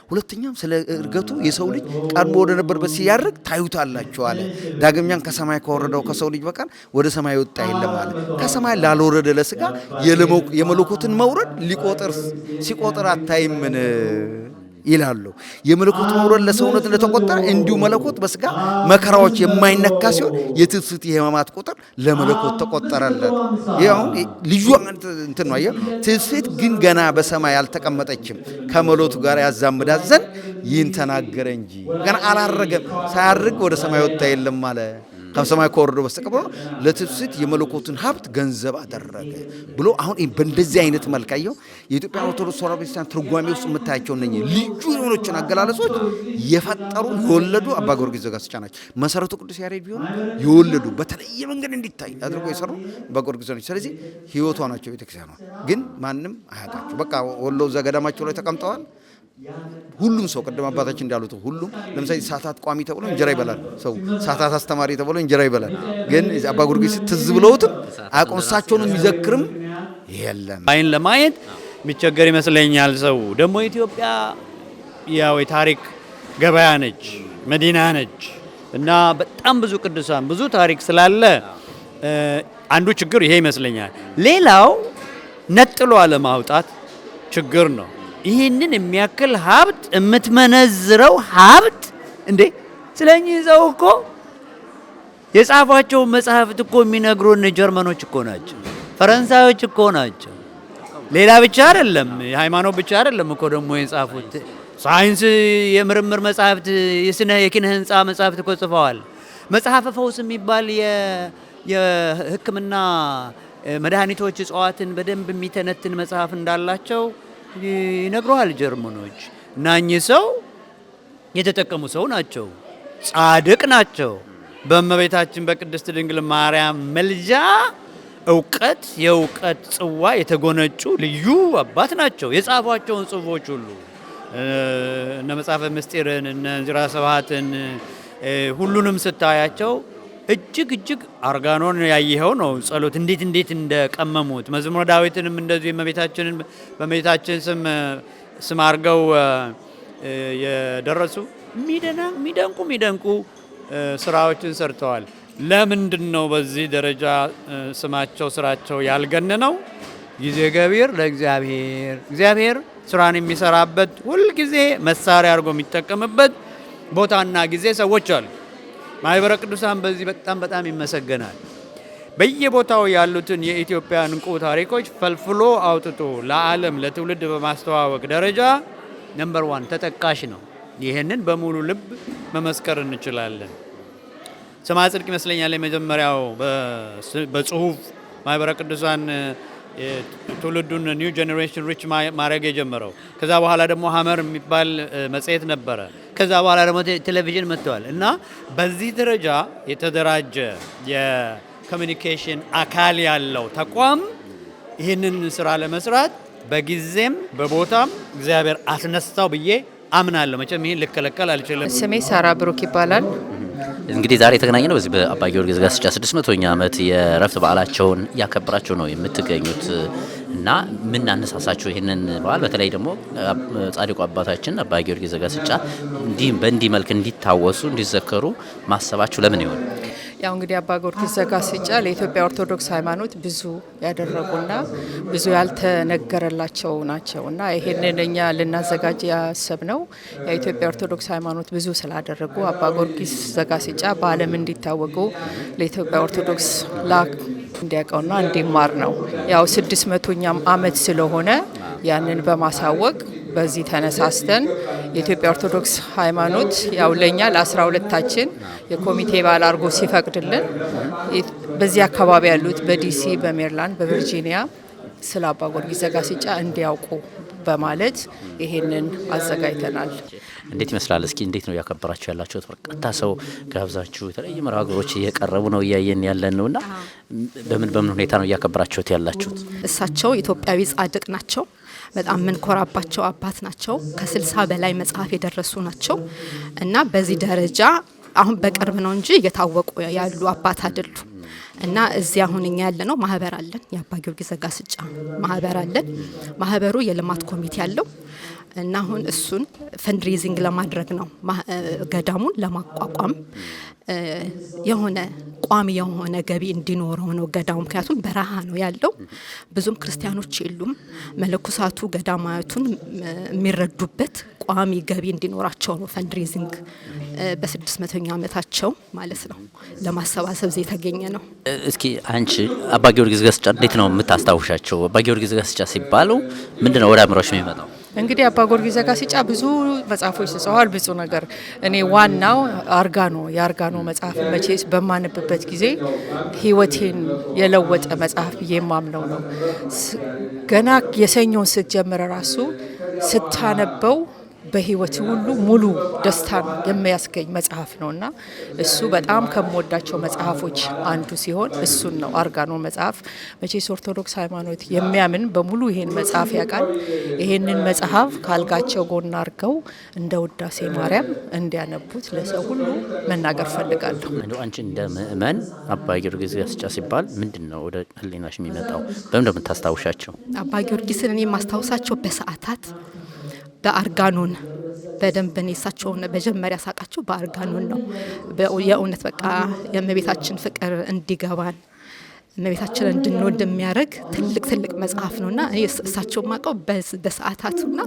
ሁለተኛም ስለ እርገቱ የሰው ልጅ ቀድሞ ወደ ነበርበት ሲያርግ ታዩታላችሁ አለ። ዳግመኛም ከሰማይ ከወረደው ከሰው ልጅ በቀር ወደ ሰማይ ወጣ የለም አለ። ከሰማይ ላልወረደ ለስጋ የመለኮትን መውረድ ሲቆጥር አታይምን ይላሉ። የመለኮት መውረድ ለሰውነት እንደተቆጠረ እንዲሁ መለኮት በስጋ መከራዎች የማይነካ ሲሆን የትፍስት የሕማማት ቁጥር ለመለኮት ተቆጠረለት። ይሄው ልዩ እንትን ነው። ትፍስት ግን ገና በሰማይ አልተቀመጠችም ከመለኮቱ ጋር ያዛምዳት ዘንድ ይህን ተናገረ እንጂ ገና አላረገም። ሳያርግ ወደ ሰማይ ወጣ የለም አለ። ከሰማይ ከወረደው በስተቀር ለትፍስት የመለኮትን ሀብት ገንዘብ አደረገ ብሎ አሁን በእንደዚህ አይነት መልካየው የኢትዮጵያ ኦርቶዶክስ ተዋሕዶ ቤተክርስቲያን ትርጓሜ ውስጥ የምታያቸው እነኚህ ልዩ የሆኖችን አገላለጾች የፈጠሩ የወለዱ አባ ጊዮርጊስ ዘጋስጫ ናቸው። መሰረቱ ቅዱስ ያሬድ ቢሆን የወለዱ በተለየ መንገድ እንዲታይ አድርጎ የሰሩ አባ ጊዮርጊስ ናቸው። ስለዚህ ህይወቷ ናቸው ቤተክርስቲያኗ። ግን ማንም አያውቃቸው። በቃ ወሎ እዛ ገዳማቸው ላይ ተቀምጠዋል። ሁሉም ሰው ቀደም አባታችን እንዳሉት ሁሉም ለምሳሌ ሰዓታት ቋሚ ተብሎ እንጀራ ይበላል። ሰው ሰዓታት አስተማሪ ተብሎ እንጀራ ይበላል። ግን አባ ጊዮርጊስ ትዝ ብለውትም አቆንሳቸውን የሚዘክርም የለም። አይን ለማየት የሚቸገር ይመስለኛል ሰው። ደግሞ ኢትዮጵያ ያው የታሪክ ገበያ ነች፣ መዲና ነች እና በጣም ብዙ ቅዱሳን ብዙ ታሪክ ስላለ አንዱ ችግር ይሄ ይመስለኛል። ሌላው ነጥሎ አለማውጣት ችግር ነው። ይህንን የሚያክል ሀብት የምትመነዝረው ሀብት እንዴ! ስለኚህ ሰው እኮ የጻፏቸው መጽሐፍት እኮ የሚነግሩን ጀርመኖች እኮ ናቸው፣ ፈረንሳዮች እኮ ናቸው። ሌላ ብቻ አይደለም፣ የሃይማኖት ብቻ አይደለም እኮ ደግሞ የጻፉት ሳይንስ፣ የምርምር መጽሐፍት፣ የኪነ ህንፃ መጽሐፍት እኮ ጽፈዋል። መጽሐፈ ፈውስ የሚባል የሕክምና መድኃኒቶች እጽዋትን በደንብ የሚተነትን መጽሐፍ እንዳላቸው ይነግረዋል ጀርመኖች። እና እኚህ ሰው የተጠቀሙ ሰው ናቸው፣ ጻድቅ ናቸው። በእመቤታችን በቅድስት ድንግል ማርያም መልጃ የእውቀት ጽዋ የተጎነጩ ልዩ አባት ናቸው። የጻፏቸውን ጽሑፎች ሁሉ እነ መጽሐፈ ምስጢርን እነ እንዚራ ስብሐትን ሁሉንም ስታያቸው እጅግ አርጋኖን ያየኸው ነው። ጸሎት እንዴት እንደቀመሙት መዝሙረ ዳዊትንም እንደዚሁ የእመቤታችንን በእመቤታችን ስም አድርገው የደረሱ የሚደንቁ ስራዎችን ሰርተዋል። ለምንድን ነው በዚህ ደረጃ ስማቸው ስራቸው ያልገነነው? ጊዜ ገቢር ለእግዚአብሔር እግዚአብሔር ስራን የሚሰራበት ሁልጊዜ መሳሪያ አድርጎ የሚጠቀምበት ቦታና ጊዜ ሰዎች አሉ። ማህበረ ቅዱሳን በዚህ በጣም ይመሰገናል። በየቦታው ያሉትን የኢትዮጵያ እንቁ ታሪኮች ፈልፍሎ አውጥቶ ለዓለም ለትውልድ በማስተዋወቅ ደረጃ ነምበር 1 ተጠቃሽ ነው። ይህንን በሙሉ ልብ መመስከር እንችላለን። ስማ ጽድቅ ይመስለኛል የመጀመሪያው በጽሁፍ ማህበረ ቅዱሳን ትውልዱን ኒው ጄኔሬሽን ሪች ማድረግ የጀመረው። ከዛ በኋላ ደግሞ ሀመር የሚባል መጽሔት ነበረ። ከዛ በኋላ ደግሞ ቴሌቪዥን መጥተዋል እና በዚህ ደረጃ የተደራጀ የኮሚኒኬሽን አካል ያለው ተቋም ይህንን ስራ ለመስራት በጊዜም በቦታም እግዚአብሔር አስነሳው ብዬ አምናለሁ። መቼም ይህን ልከለከል አልችልም። ስሜ ሳራ ብሩክ ይባላል። እንግዲህ ዛሬ የተገናኘ ነው በዚህ በአባ ጊዮርጊስ ዘጋስጫ 600ኛ ዓመት የእረፍት በዓላቸውን እያከበራችሁ ነው የምትገኙት እና ምን አነሳሳችሁ ይህንን በዓል በተለይ ደግሞ ጻድቁ አባታችን አባ ጊዮርጊስ ዘጋስጫ በእንዲህ መልክ እንዲታወሱ እንዲዘከሩ ማሰባችሁ ለምን ይሆን? ያው እንግዲህ አባ ጊዮርጊስ ዘጋስጫ ለኢትዮጵያ ኦርቶዶክስ ሃይማኖት ብዙ ያደረጉና ብዙ ያልተነገረላቸው ናቸው እና ይሄንን እኛ ልናዘጋጅ ያሰብነው የኢትዮጵያ ኦርቶዶክስ ሃይማኖት ብዙ ስላደረጉ አባ ጊዮርጊስ ዘጋስጫ በዓለም እንዲታወቁ ለኢትዮጵያ ኦርቶዶክስ እንዲያውቀውና እንዲማር ነው። ያው 600ኛም ዓመት ስለሆነ ያንን በማሳወቅ በዚህ ተነሳስተን የኢትዮጵያ ኦርቶዶክስ ሃይማኖት ያው ለኛ ለ12ታችን የኮሚቴ በዓል አድርጎ ሲፈቅድልን በዚህ አካባቢ ያሉት በዲሲ፣ በሜሪላንድ፣ በቨርጂኒያ ስለ አባ ጊዮርጊስ ዘጋስጫ እንዲያውቁ በማለት ይሄንን አዘጋጅተናል። እንዴት ይመስላል? እስኪ እንዴት ነው ያከበራችሁ ያላችሁት? በርካታ ሰው ጋብዛችሁ የተለያዩ መርሃ ግብሮች እየቀረቡ ነው እያየን ያለን ነውና በምን ሁኔታ ነው እያከበራችሁት ያላችሁት? እሳቸው ኢትዮጵያዊ ጻድቅ ናቸው። በጣም የምንኮራባቸው አባት ናቸው። ከ60 በላይ መጽሐፍ የደረሱ ናቸው እና በዚህ ደረጃ አሁን በቅርብ ነው እንጂ እየታወቁ ያሉ አባት አይደሉም እና እዚህ አሁን እኛ ያለነው ማህበር አለን፣ የአባ ጊዮርጊስ ዘጋስጫ ማህበር አለን። ማህበሩ የልማት ኮሚቴ አለው እና አሁን እሱን ፈንድሬዚንግ ለማድረግ ነው ገዳሙን ለማቋቋም የሆነ ቋሚ የሆነ ገቢ እንዲኖረው ነው ገዳሙ። ምክንያቱም በረሃ ነው ያለው፣ ብዙም ክርስቲያኖች የሉም። መለኮሳቱ ገዳማቱን የሚረዱበት ቋሚ ገቢ እንዲኖራቸው ነው ፈንድሬዚንግ በ600ኛ ዓመታቸው ማለት ነው ለማሰባሰብ የተገኘ ነው። እስኪ አንቺ አባ ጊዮርጊስ ዘጋስጫ እንዴት ነው የምታስታውሻቸው? አባ ጊዮርጊስ ዘጋስጫ ሲባሉ ምንድነው ወደ አእምሮሽ የሚመጣው? እንግዲህ አባ ጊዮርጊስ ዘጋስጫ ብዙ መጽሐፎች ጽፈዋል፣ ብዙ ነገር። እኔ ዋናው የአርጋኖ መጽሐፍ መቼስ በማነብበት ጊዜ ሕይወቴን የለወጠ መጽሐፍ ብዬ የማምነው ነው። ገና የሰኞን ስትጀምር ራሱ ስታነበው በህይወት ሁሉ ሙሉ ደስታን የሚያስገኝ መጽሐፍ ነውና እሱ በጣም ከምወዳቸው መጽሐፎች አንዱ ሲሆን እሱን ነው አርጋኖ መጽሐፍ። መቼስ ኦርቶዶክስ ሃይማኖት የሚያምን በሙሉ ይሄን መጽሐፍ ያውቃል። ይሄንን መጽሐፍ ካልጋቸው ጎን አድርገው እንደ ውዳሴ ማርያም እንዲያነቡት ለሰው ሁሉ መናገር ፈልጋለሁ። አንቺ እንደ ምእመን አባ ጊዮርጊስ ዘጋስጫ ሲባል ምንድነው ወደ ህሊናሽ የሚመጣው? በምን እንደምታስታውሻቸው? አባ ጊዮርጊስን እኔ ማስታውሳቸው በሰዓታት በአርጋኖን በደንብ እኔ እሳቸውን መጀመሪያ ሳቃቸው በአርጋኖን ነው። የእውነት በቃ የእመቤታችን ፍቅር እንዲገባን እመቤታችን እንድንወድ የሚያደርግ ትልቅ መጽሐፍ ነውና እኔ እሳቸው ማቀው በሰዓታቱና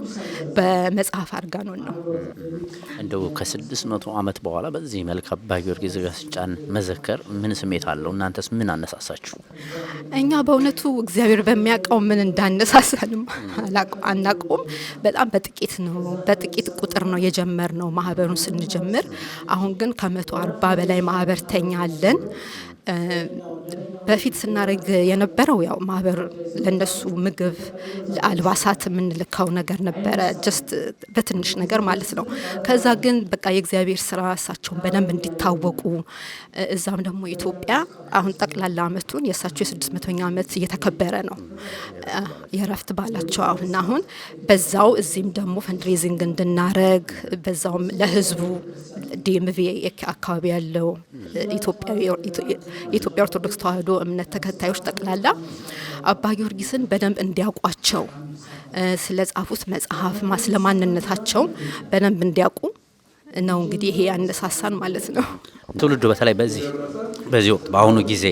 በመጽሐፍ አርጋኖን ነው። እንደው ከ600 ዓመት በኋላ በዚህ መልክ አባ ጊዮርጊስ ዘጋስጫን መዘከር ምን ስሜት አለው? እናንተስ ምን አነሳሳችሁ? እኛ በእውነቱ እግዚአብሔር በሚያውቀው ምን እንዳነሳሳንም አናውቀውም። በጣም በጥቂት ቁጥር ነው የጀመርነው ማህበሩን ስንጀምር። አሁን ግን ከ140 በላይ ማህበርተኛ አለን። በፊት ስናደርግ የነበረው ያው ማህበር ለነሱ ምግብ ለአልባሳት የምንልካው ነገር ነበረ፣ ጀስት በትንሽ ነገር ማለት ነው። ከዛ ግን በቃ የእግዚአብሔር ስራ እሳቸውን በደንብ እንዲታወቁ እዛም ደግሞ ኢትዮጵያ አሁን ጠቅላላ አመቱን የእሳቸው የ600ኛ ዓመት እየተከበረ ነው የረፍት ባላቸው አሁን በዛው እዚህም ደግሞ ፈንድሬዚንግ እንድናረግ በዛውም ለህዝቡ ዲኤምቪ አካባቢ ያለው የኢትዮጵያ ኦርቶዶክስ ተዋሕዶ እምነት ተከታዮች ጠቅላላ አባ ጊዮርጊስን በደንብ እንዲያውቋቸው ስለ ጻፉት መጽሐፍ ስለማንነታቸው በደንብ እንዲያውቁ ነው እንግዲህ ይሄ ያነሳሳን ማለት ነው። ትውልዱ በተለይ በዚህ ወቅት በአሁኑ ጊዜ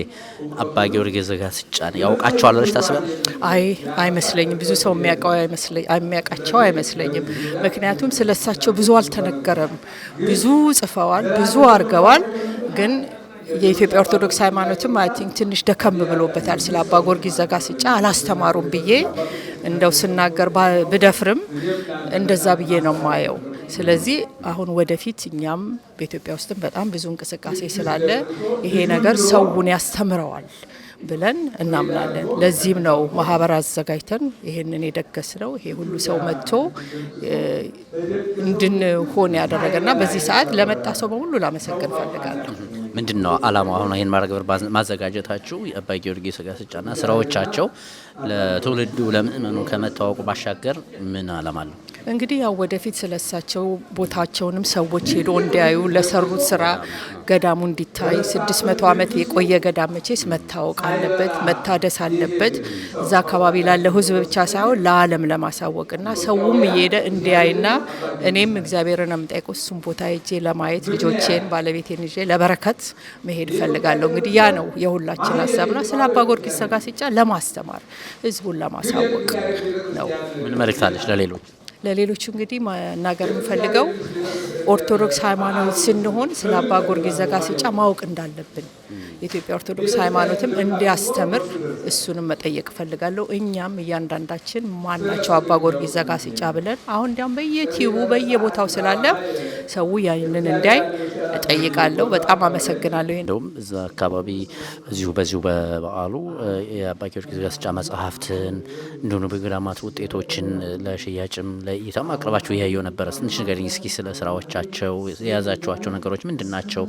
አባ ጊዮርጊስ ዘጋስጫን ያውቃቸዋል ብለሽ ታስባለሽ? አይመስለኝም። ብዙ ሰው የሚያውቃቸው አይመስለኝም። ምክንያቱም ስለሳቸው ብዙ አልተነገረም። ብዙ ጽፈዋል፣ ብዙ አርገዋል። ግን የኢትዮጵያ ኦርቶዶክስ ሃይማኖትም አይ ቲንክ ትንሽ ደከም ብሎበታል። ስለ አባ ጊዮርጊስ ዘጋስጫ አላስተማሩም ብዬ እንደው ስናገር ብደፍርም እንደዛ ብዬ ነው ማየው። ስለዚህ አሁን ወደፊት እኛም በኢትዮጵያ ውስጥም በጣም ብዙ እንቅስቃሴ ስላለ ይሄ ነገር ሰውን ያስተምረዋል ብለን እናምናለን። ለዚህም ነው ማህበር አዘጋጅተን ይሄንን የደገስ ነው። ይሄ ሁሉ ሰው መጥቶ እንድንሆን ያደረገና በዚህ ሰዓት ለመጣ ሰው በሙሉ ላመሰግን ፈልጋለሁ። ምንድነው አላማው? አሁን ይሄን ማረግበር ማዘጋጀታችሁ የአባ ጊዮርጊስ ዘጋስጫና ስራዎቻቸው ለትውልዱ ለምእመኑ ከመታወቁ ባሻገር ምን አላማ አለው? እንግዲህ ያው ወደፊት ስለሳቸው ቦታቸውንም ሰዎች ሄዶ እንዲያዩ ለሰሩት ስራ ገዳሙ እንዲታይ 600 ዓመት የቆየ ገዳም መቼስ መታወቅ አለበት፣ መታደስ አለበት። እዛ አካባቢ ላለው ሕዝብ ብቻ ሳይሆን ለዓለም ለማሳወቅና ሰውም እየሄደ እንዲያይና እኔም እግዚአብሔርን የምጠይቀው እሱም ቦታ ሄጄ ለማየት ልጆቼን ባለቤቴን ይዤ ለበረከት መሄድ እፈልጋለሁ። እንግዲህ ያ ነው የሁላችን ሀሳብና ስለ አባ ጊዮርጊስ ዘጋስጫ ለማስተማር ሕዝቡን ለማሳወቅ ነው። ምን መልእክት አለሽ ለሌሎቹ? እንግዲህ መናገር የምፈልገው ኦርቶዶክስ ሃይማኖት ስንሆን ስለ አባ ጊዮርጊስ ዘጋስጫ ማወቅ እንዳለብን የኢትዮጵያ ኦርቶዶክስ ሃይማኖትም እንዲያስተምር እሱንም መጠየቅ እፈልጋለሁ። እኛም እያንዳንዳችን ማናቸው አባ ጊዮርጊስ ዘጋስጫ ብለን አሁን እንዲያም በየቲዩቡ በየቦታው ስላለ ሰው ያንን እንዲያይ እጠይቃለሁ። በጣም አመሰግናለሁ። እንደውም እዛ አካባቢ በዚሁ በበዓሉ የአባ ጊዮርጊስ ዘጋስጫ መጽሐፍትን እንዲሁም በገዳማት ውጤቶችን ለሽያጭም ለእይታም አቅርባችሁ እያየሁ ነበረ። ትንሽ ነገር እስኪ ስለ ስራዎቻቸው የያዛችኋቸው ነገሮች ምንድን ናቸው?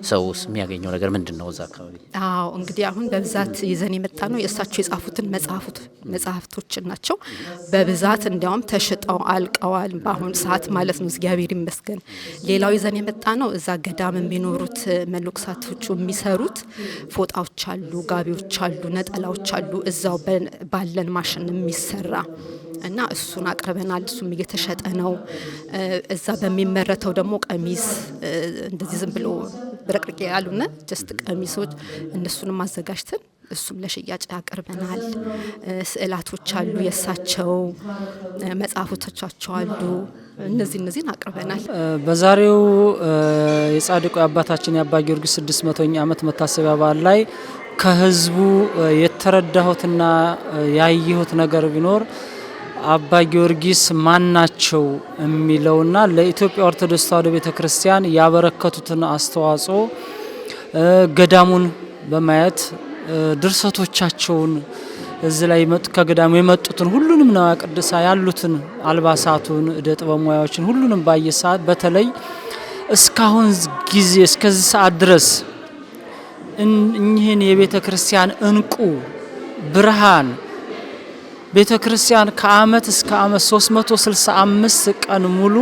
ሰውስ የሚያገኘው ነገር ምንድን ነው? እዛ አካባቢ አዎ እንግዲህ አሁን በብዛት ይዘን የመጣ ነው የእሳቸው የጻፉትን መጽሐፍቶችን ናቸው። በብዛት እንዲያውም ተሽጠው አልቀዋል በአሁን ሰዓት ማለት ነው። እግዚአብሔር ይመስገን። ሌላው ይዘን የመጣ ነው እዛ ገዳም የሚኖሩት መነኮሳቶቹ የሚሰሩት ፎጣዎች አሉ፣ ጋቢዎች አሉ፣ ነጠላዎች አሉ እዛው ባለን ማሽን የሚሰራ እና እሱን አቅርበናል። እሱም እየተሸጠ ነው። እዛ በሚመረተው ደግሞ ቀሚስ እንደዚህ ዝም ብሎ ብረቅርቅ ያሉና ጀስት ቀሚሶች እነሱንም አዘጋጅተን እሱም ለሽያጭ አቅርበናል። ስዕላቶች አሉ፣ የእሳቸው መጽሐፎቻቸው አሉ። እነዚህን አቅርበናል። በዛሬው የጻድቁ አባታችን የአባ ጊዮርጊስ 600ኛ ዓመት መታሰቢያ በዓል ላይ ከህዝቡ የተረዳሁትና ያየሁት ነገር ቢኖር አባ ጊዮርጊስ ማን ናቸው የሚለውና ለኢትዮጵያ ኦርቶዶክስ ተዋሕዶ ቤተክርስቲያን ያበረከቱትን አስተዋጽኦ ገዳሙን በማየት ድርሰቶቻቸውን እዚህ ላይ ከገዳሙ የመጡትን ሁሉንም ነው ቅዱሳ ያሉትን አልባሳቱን እደ ጥበብ ሙያዎችን ሁሉንም ባየሰዓት በተለይ እስካሁን ጊዜ እስከዚህ ሰዓት ድረስ እኚህን የቤተክርስቲያን እንቁ ብርሃን ቤተክርስቲያን ከአመት እስከ አመት 365 ቀን ሙሉ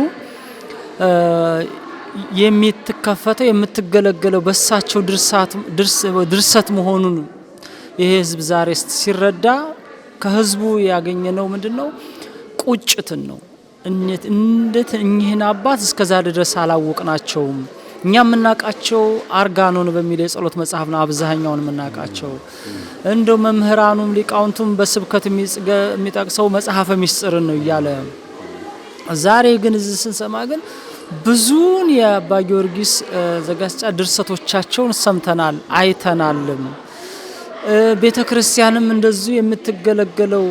የምትከፈተው የምትገለገለው በሳቸው ድርሰት መሆኑን ይሄ ህዝብ ዛሬ ሲረዳ ከህዝቡ ያገኘነው ምንድነው? ቁጭትን ነው። እንዴት እኚህን አባት እስከዛ ድረስ አላወቅናቸውም። እኛ የምናውቃቸው አርጋኖን በሚል የጸሎት መጽሐፍ ነው አብዛኛውን የምናውቃቸው። እንደው መምህራኑም ሊቃውንቱም በስብከት የሚጠቅሰው መጽሐፈ ምስጢርን ነው እያለ ዛሬ ግን እዚህ ስንሰማ ግን ብዙን የአባ ጊዮርጊስ ዘጋስጫ ድርሰቶቻቸውን ሰምተናል አይተናልም። ቤተክርስቲያንም እንደዚሁ የምትገለገለው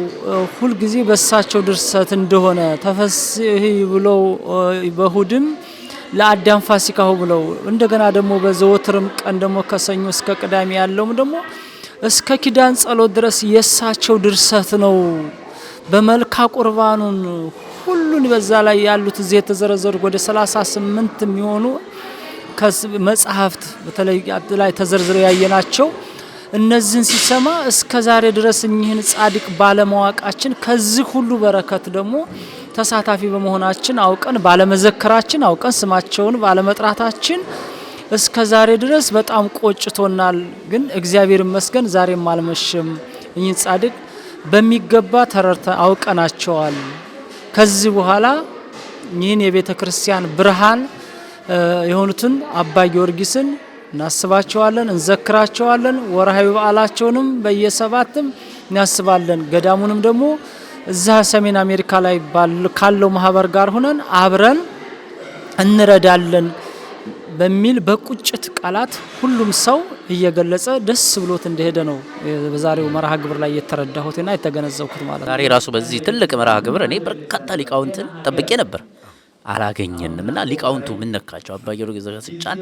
ሁሉ ጊዜ በሳቸው ድርሰት እንደሆነ ተፈስሒ ብለው በእሁድም ለአዳም ፋሲካው ብለው እንደገና ደግሞ በዘወትርም ቀን ደግሞ ከሰኞ እስከ ቅዳሜ ያለውም ደግሞ እስከ ኪዳን ጸሎት ድረስ የሳቸው ድርሰት ነው። በመልካ ቁርባኑን ሁሉን በዛ ላይ ያሉት እዚህ የተዘረዘሩ ወደ 38 የሚሆኑ መጽሐፍት በተለይ ላይ ተዘርዝረው ያየናቸው እነዚህን ሲሰማ እስከ ዛሬ ድረስ እኚህን ጻድቅ ባለማወቃችን ከዚህ ሁሉ በረከት ደግሞ ተሳታፊ በመሆናችን አውቀን ባለመዘከራችን አውቀን ስማቸውን ባለመጥራታችን እስከ ዛሬ ድረስ በጣም ቆጭቶናል። ግን እግዚአብሔር ይመስገን ዛሬም አልመሸም። እኚህን ጻድቅ በሚገባ ተረድተን አውቀናቸዋል። ከዚህ በኋላ እኚህን የቤተ ክርስቲያን ብርሃን የሆኑትን አባ ጊዮርጊስን እናስባቸዋለን፣ እንዘክራቸዋለን። ወርሃዊ በዓላቸውንም በየሰባትም እናስባለን። ገዳሙንም ደግሞ እዛ ሰሜን አሜሪካ ላይ ካለው ማህበር ጋር ሆነን አብረን እንረዳለን በሚል በቁጭት ቃላት ሁሉም ሰው እየገለጸ ደስ ብሎት እንደሄደ ነው በዛሬው መርሃ ግብር ላይ የተረዳሁትና የተገነዘብኩት ማለት ነው። ዛሬ ራሱ በዚህ ትልቅ መርሃ ግብር እኔ በርካታ ሊቃውንትን ጠብቄ ነበር፣ አላገኘንም እና ሊቃውንቱ ምን ነካቸው? አባ ጊዮርጊስ ዘጋስጫን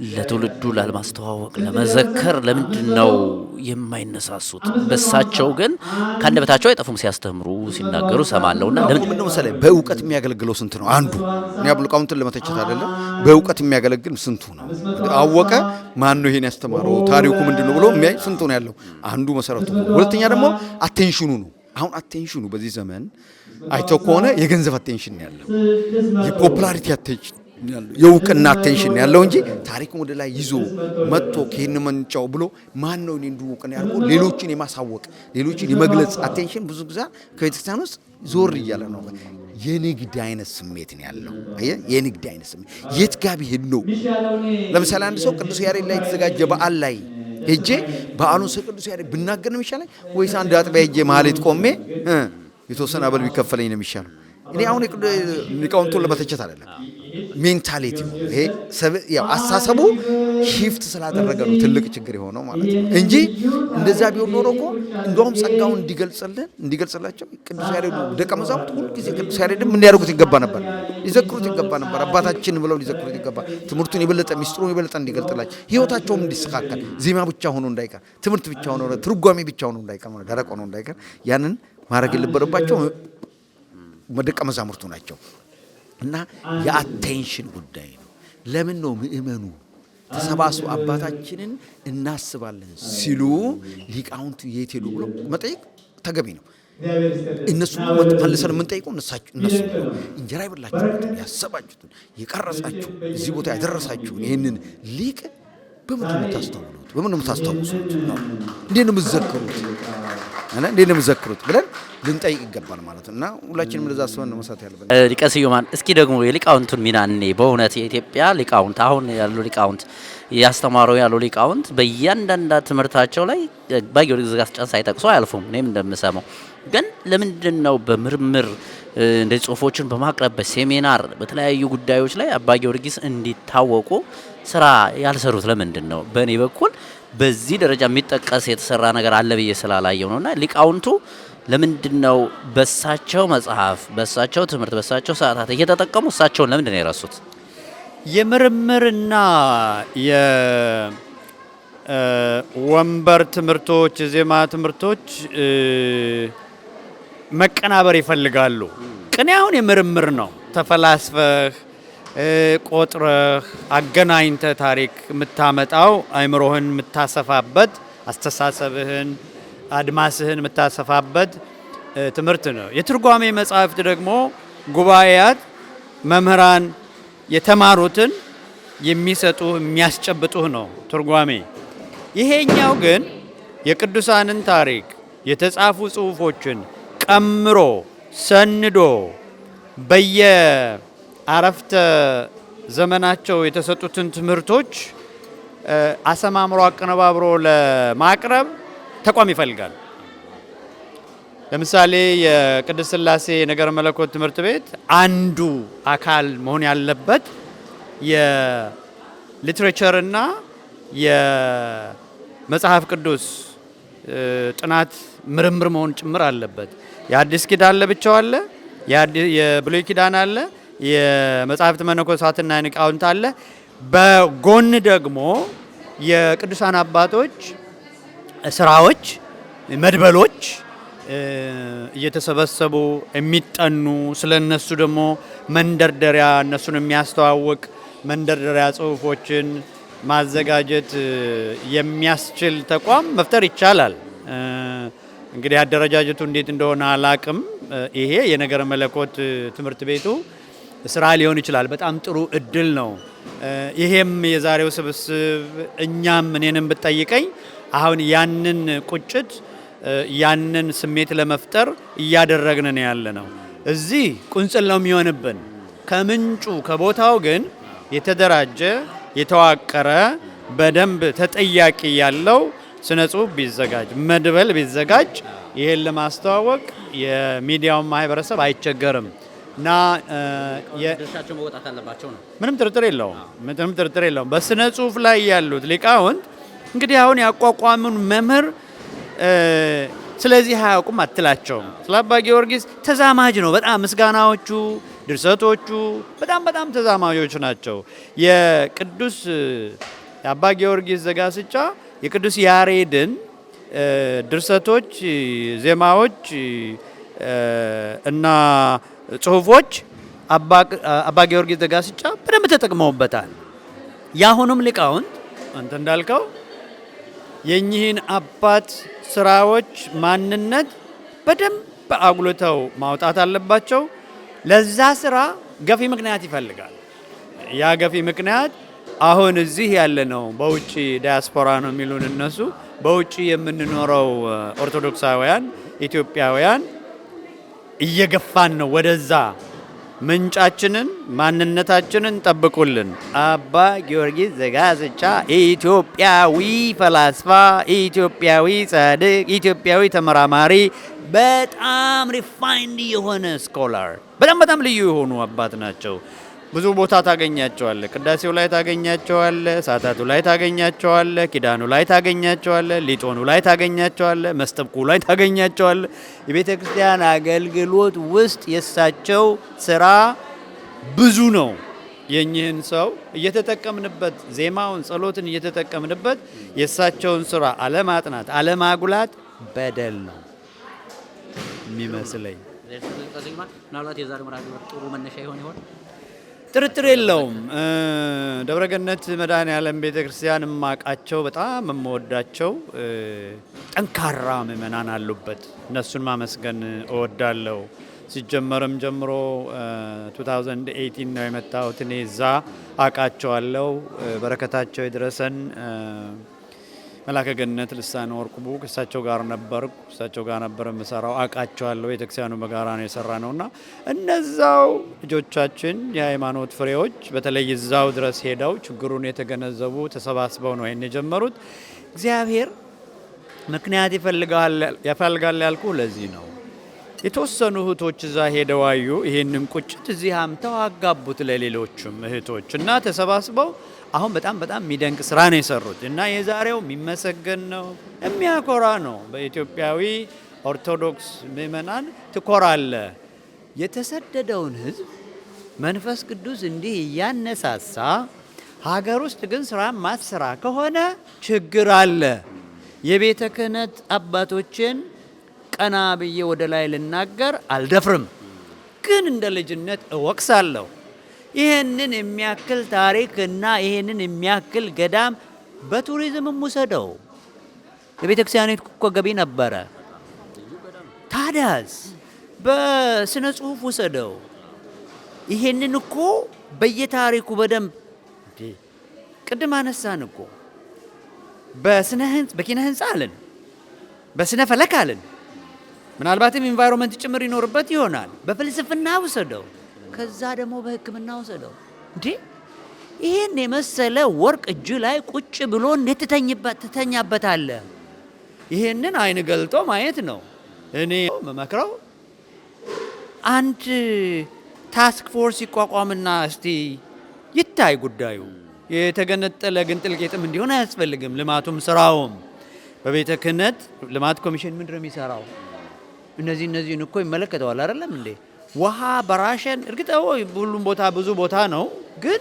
ለትውልዱ ላለማስተዋወቅ ለመዘከር ለምንድን ነው የማይነሳሱት? በሳቸው ግን ከአንደበታቸው አይጠፉም፣ ሲያስተምሩ ሲናገሩ ሰማለውና ለምን ነው መሰለኝ በእውቀት የሚያገለግለው ስንት ነው? አንዱ እኔ ሊቃውንትን ለመተቸት አይደለም፣ በእውቀት የሚያገለግል ስንቱ ነው? አወቀ ማን ነው ይሄን ያስተማረው? ታሪኩ ምንድነው ብሎ የሚያይ ስንቱ ነው ያለው? አንዱ መሰረቱ። ሁለተኛ ደግሞ አቴንሽኑ ነው። አሁን አቴንሽኑ በዚህ ዘመን አይተው ከሆነ የገንዘብ አቴንሽን ያለው፣ የፖፑላሪቲ አቴንሽን ያለው፣ የእውቅና አቴንሽን ያለው እንጂ ታሪኩን ወደ ላይ ይዞ መጥቶ ከሄን መንጫው ብሎ ማን ነው እኔ እንዱ እውቅና ያርጎ ሌሎችን የማሳወቅ ሌሎችን የመግለጽ አቴንሽን ብዙ ጊዜ ከቤተክርስቲያን ውስጥ ዞር እያለ ነው። የንግድ አይነት ስሜት ነው ያለው። አየህ፣ የንግድ አይነት ስሜት የት ጋር ቢሄድ ነው? ለምሳሌ አንድ ሰው ቅዱስ ያሬድ ላይ የተዘጋጀ በዓል ላይ ሄጄ በዓሉን ስለ ቅዱስ ያሬድ ብናገር ነው የሚሻለኝ ወይስ አንድ አጥቢያ ሄጄ ማህሌት ቆሜ የተወሰነ አበል ቢከፈለኝ ነው የሚሻለው? እኔ አሁን ሊቃውንቱን ለመተቸት አይደለም፣ ሜንታሊቲ ይሄ ያው አሳሰቡ ሺፍት ስላደረገ ነው ትልቅ ችግር የሆነው ማለት ነው እንጂ እንደዛ ቢሆን ኖሮ እኮ እንደውም ጸጋውን እንዲገልጽላቸው ቅዱስ ያሬድ ደቀ መዛሙርት ሁሉ ጊዜ ቅዱስ ያሬድን ምን ያደርጉት ይገባ ነበር? ሊዘክሩት ይገባ ነበር። አባታችን ብለው ሊዘክሩት ይገባ፣ ትምህርቱን የበለጠ ሚስጥሩን የበለጠ እንዲገልጥላቸው፣ ህይወታቸውም እንዲስተካከል፣ ዜማ ብቻ ሆኖ እንዳይቀር፣ ትምህርት ብቻ ሆኖ ትርጓሜ ብቻ ሆኖ እንዳይቀር፣ ደረቅ ሆኖ እንዳይቀር ያንን ማድረግ የነበረባቸው ደቀ መዛሙርቱ ናቸው። እና የአቴንሽን ጉዳይ ነው። ለምን ነው ምእመኑ ተሰባስበው አባታችንን እናስባለን ሲሉ ሊቃውንቱ የት ሄዱ ብሎ መጠየቅ ተገቢ ነው። እነሱ መልሰን የምንጠይቀው እነሱ እንጀራ የበላችሁትን ያሰባችሁትን የቀረጻችሁ እዚህ ቦታ ያደረሳችሁን ይህንን ሊቅ በምንድን ነው የምታስተውሉት? በምን ነው የምታስታውሱት? ነው እንዴት ነው የምትዘክሩት? እንዴት ነው የምትዘክሩት ብለን ልንጠይቅ ይገባል ማለት ነው። እና ሁላችንም እንደዛ አስበን ነው መስራት ያለብን። ሊቀ ስዩማን እስኪ ደግሞ የሊቃውንቱን ሚና እኔ በእውነት የኢትዮጵያ ሊቃውንት አሁን ያሉ ሊቃውንት ያስተማሩ ያሉ ሊቃውንት በእያንዳንዳ ትምህርታቸው ላይ አባ ጊዮርጊስ ዘጋስጫን ሳይጠቅሱ አያልፉም። እኔም እንደምሰማው ግን ለምንድን ነው በምርምር እንደ ጽሁፎችን በማቅረብ በሴሚናር በተለያዩ ጉዳዮች ላይ አባ ጊዮርጊስ እንዲታወቁ ስራ ያልሰሩት ለምንድን ነው? በእኔ በኩል በዚህ ደረጃ የሚጠቀስ የተሰራ ነገር አለ ብዬ ስላላየው ነውና ሊቃውንቱ ለምንድን ነው በሳቸው መጽሐፍ፣ በሳቸው ትምህርት፣ በሳቸው ሰዓታት እየተጠቀሙ እሳቸውን ለምንድን ነው የረሱት? የምርምርና የወንበር ትምህርቶች፣ የዜማ ትምህርቶች መቀናበር ይፈልጋሉ። ቅኔ አሁን የምርምር ነው። ተፈላስፈህ ቆጥረህ አገናኝተ ታሪክ የምታመጣው አይምሮህን የምታሰፋበት አስተሳሰብህን አድማስህን የምታሰፋበት ትምህርት ነው። የትርጓሜ መጻሕፍት ደግሞ ጉባኤያት መምህራን የተማሩትን የሚሰጡህ የሚያስጨብጡህ ነው ትርጓሜ። ይሄኛው ግን የቅዱሳንን ታሪክ የተጻፉ ጽሑፎችን ቀምሮ ሰንዶ በየአረፍተ ዘመናቸው የተሰጡትን ትምህርቶች አሰማምሮ አቀነባብሮ ለማቅረብ ተቋም ይፈልጋል። ለምሳሌ የቅድስት ሥላሴ የነገረ መለኮት ትምህርት ቤት አንዱ አካል መሆን ያለበት የሊትሬቸርና የመጽሐፍ ቅዱስ ጥናት ምርምር መሆን ጭምር አለበት። የአዲስ ኪዳን ለብቻው አለ፣ የብሉይ ኪዳን አለ፣ የመጽሐፍት መነኮሳትና ሊቃውንት አለ። በጎን ደግሞ የቅዱሳን አባቶች ስራዎች፣ መድበሎች እየተሰበሰቡ የሚጠኑ ስለነሱ ደግሞ መንደርደሪያ እነሱን የሚያስተዋውቅ መንደርደሪያ ጽሁፎችን ማዘጋጀት የሚያስችል ተቋም መፍጠር ይቻላል። እንግዲህ አደረጃጀቱ እንዴት እንደሆነ አላቅም። ይሄ የነገረ መለኮት ትምህርት ቤቱ ስራ ሊሆን ይችላል። በጣም ጥሩ እድል ነው። ይሄም የዛሬው ስብስብ እኛም እኔንም ብትጠይቀኝ አሁን ያንን ቁጭት ያንን ስሜት ለመፍጠር እያደረግን ነው ያለ ነው። እዚህ ቁንጽል ነው የሚሆንብን። ከምንጩ ከቦታው ግን የተደራጀ የተዋቀረ በደንብ ተጠያቂ ያለው ስነ ጽሁፍ ቢዘጋጅ መድበል ቢዘጋጅ ይሄን ለማስተዋወቅ የሚዲያውን ማህበረሰብ አይቸገርም እና ድርሻቸው መወጣት አለባቸው ነው። ምንም ጥርጥር የለውም። በስነ ጽሁፍ ላይ ያሉት ሊቃውንት እንግዲህ አሁን ያቋቋሙን መምህር ስለዚህ አያውቁም አትላቸውም። ስለ አባ ጊዮርጊስ ተዛማጅ ነው በጣም ምስጋናዎቹ፣ ድርሰቶቹ በጣም ተዛማጆች ናቸው። የቅዱስ አባ ጊዮርጊስ ዘጋስጫ የቅዱስ ያሬድን ድርሰቶች፣ ዜማዎች እና ጽሁፎች አባ ጊዮርጊስ ዘጋስጫ በደንብ ተጠቅመውበታል። የአሁኑም ሊቃውንት አንተ እንዳልከው የኚህን አባት ስራዎች ማንነት በደንብ አጉልተው ማውጣት አለባቸው። ለዛ ስራ ገፊ ምክንያት ይፈልጋል። ያ ገፊ ምክንያት አሁን እዚህ ያለ ነው። በውጭ ዲያስፖራ ነው የሚሉን እነሱ። በውጭ የምንኖረው ኦርቶዶክሳውያን ኢትዮጵያውያን እየገፋን ነው ወደዛ። ምንጫችንን ማንነታችንን ጠብቁልን። አባ ጊዮርጊስ ዘጋስጫ ኢትዮጵያዊ ፈላስፋ፣ ኢትዮጵያዊ ጻድቅ፣ ኢትዮጵያዊ ተመራማሪ፣ በጣም ሪፋይንድ የሆነ ስኮላር፣ በጣም ልዩ የሆኑ አባት ናቸው። ብዙ ቦታ ታገኛቸዋለ። ቅዳሴው ላይ ታገኛቸዋለ፣ ሳታቱ ላይ ታገኛቸዋለ፣ ኪዳኑ ላይ ታገኛቸዋለ፣ ሊጦኑ ላይ ታገኛቸዋለ፣ መስተብቁ ላይ ታገኛቸዋለ። የቤተ ክርስቲያን አገልግሎት ውስጥ የሳቸው ስራ ብዙ ነው። የኚህን ሰው እየተጠቀምንበት ዜማውን፣ ጸሎትን እየተጠቀምንበት የሳቸውን ስራ አለማጥናት፣ አለማጉላት በደል ነው የሚመስለኝ። ምናልባት የዛሬው መርሃ ግብር ጥሩ መነሻ ይሆን? ጥርጥር የለውም። ደብረገነት መድኃኔዓለም ቤተክርስቲያን ማቃቸው በጣም የምወዳቸው ጠንካራ ምእመናን አሉበት። እነሱን ማመስገን እወዳለሁ። ሲጀመርም ጀምሮ 2018 ነው የመጣሁት። እኔ እዛ አቃቸዋለሁ። በረከታቸው ይድረሰን። መላከ ገነት ልሳነ ወርቅ ቡክ እሳቸው ጋር ነበርኩ። እሳቸው ጋር ነበር የምሰራው። አቃቸዋለሁ። ቤተክርስቲያኑ በጋራ ነው የሰራ ነውና እነዛው ልጆቻችን የሃይማኖት ፍሬዎች በተለይ እዛው ድረስ ሄደው ችግሩን የተገነዘቡ ተሰባስበው ነው ይሄን የጀመሩት። እግዚአብሔር ምክንያት ይፈልጋል ያልኩ ለዚህ ነው። የተወሰኑ እህቶች እዛ ሄደው አዩ። ይሄንን ቁጭት እዚህ አምተው አጋቡት ለሌሎችም እህቶች እና ተሰባስበው አሁን በጣም የሚደንቅ ስራ ነው የሰሩት እና የዛሬው የሚመሰገን ነው፣ የሚያኮራ ነው። በኢትዮጵያዊ ኦርቶዶክስ ምእመናን ትኮራለ። የተሰደደውን ህዝብ መንፈስ ቅዱስ እንዲህ እያነሳሳ ሀገር ውስጥ ግን ስራ ማስራ ከሆነ ችግር አለ። የቤተ ክህነት አባቶችን ቀና ብዬ ወደ ላይ ልናገር አልደፍርም፣ ግን እንደ ልጅነት እወቅሳለሁ። ይህንን የሚያክል ታሪክ እና ይህንን የሚያክል ገዳም በቱሪዝምም ውሰደው። የቤተ ክርስቲያኒቱ እኮ ገቢ ነበረ። ታዲያስ በስነ ጽሁፍ ውሰደው። ይህንን እኮ በየታሪኩ በደንብ ቅድም አነሳን እኮ በኪነ ህንፃ አለን፣ በስነ ፈለክ አለን፣ ምናልባትም ኢንቫይሮንመንት ጭምር ይኖርበት ይሆናል። በፍልስፍና ውሰደው፣ ከዛ ደግሞ በሕክምና ውሰደው። እንዴ ይህን የመሰለ ወርቅ እጅ ላይ ቁጭ ብሎ እንዴት ትተኛበታለህ? ይህንን አይን ገልጦ ማየት ነው። እኔ መመክረው አንድ ታስክ ፎርስ ይቋቋምና እስቲ ይታይ ጉዳዩ። የተገነጠለ ግን ጥልቄጥም እንዲሆን አያስፈልግም። ልማቱም ስራውም በቤተ ክህነት ልማት ኮሚሽን ምንድነው የሚሰራው? እነዚህን እኮ ይመለከተዋል አይደለም እንዴ? ውሃ በራሸን እርግጥ ሁሉም ቦታ ብዙ ቦታ ነው። ግን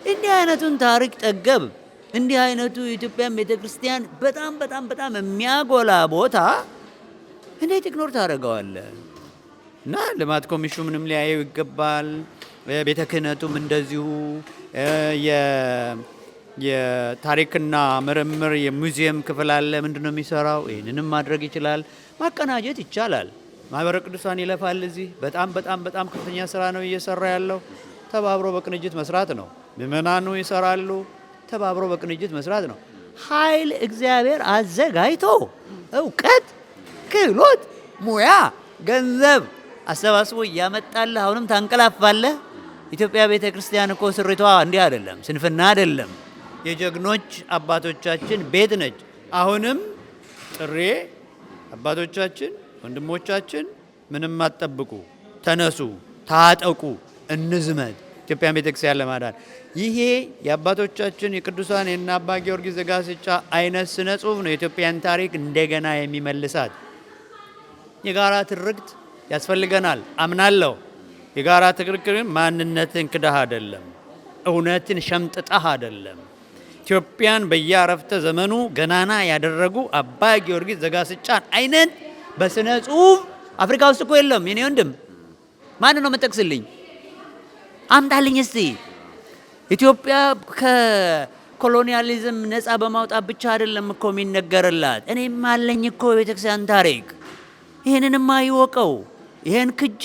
እንዲህ አይነቱን ታሪክ ጠገብ እንዲህ አይነቱ የኢትዮጵያ ቤተክርስቲያን በጣም የሚያጎላ ቦታ እንዴት ኢግኖር ታደርገዋለህ? እና ልማት ኮሚሽኑ ምንም ሊያየው ይገባል። ቤተ ክህነቱም እንደዚሁ የታሪክና ምርምር የሙዚየም ክፍል አለ። ምንድነው የሚሰራው? ይህንንም ማድረግ ይችላል። ማቀናጀት ይቻላል። ማህበረ ቅዱሳን ይለፋል። እዚህ በጣም ከፍተኛ ስራ ነው እየሰራ ያለው። ተባብሮ በቅንጅት መስራት ነው። ምእመናኑ ይሰራሉ። ተባብሮ በቅንጅት መስራት ነው። ኃይል እግዚአብሔር አዘጋጅቶ እውቀት፣ ክህሎት፣ ሙያ፣ ገንዘብ አሰባስቦ እያመጣለህ አሁንም ታንቀላፋለህ። ኢትዮጵያ ቤተ ክርስቲያን እኮ ስሪቷ እንዲህ አይደለም፣ ስንፍና አይደለም። የጀግኖች አባቶቻችን ቤት ነች። አሁንም ጥሬ አባቶቻችን ወንድሞቻችን ምንም አትጠብቁ፣ ተነሱ፣ ታጠቁ፣ እንዝመት ኢትዮጵያን ቤተክርስቲያን ለማዳን። ይሄ የአባቶቻችን የቅዱሳን የእነ አባ ጊዮርጊስ ዘጋስጫ አይነት ስነ ጽሁፍ ነው የኢትዮጵያን ታሪክ እንደገና የሚመልሳት። የጋራ ትርክት ያስፈልገናል አምናለሁ። የጋራ ትርክት ማንነትን ክዳህ አይደለም፣ እውነትን ሸምጥጣህ አይደለም። ኢትዮጵያን በየአረፍተ ዘመኑ ገናና ያደረጉ አባ ጊዮርጊስ ዘጋስጫን አይነት በስነ ጽሁፍ አፍሪካ ውስጥ እኮ የለም። የኔ ወንድም ማን ነው የምጠቅስልኝ? አምጣልኝ እስቲ። ኢትዮጵያ ከኮሎኒያሊዝም ነፃ በማውጣት ብቻ አይደለም እኮ የሚነገርላት። እኔም አለኝ እኮ የቤተክርስቲያን ታሪክ። ይህንንማ ይወቀው። ይህን ክጄ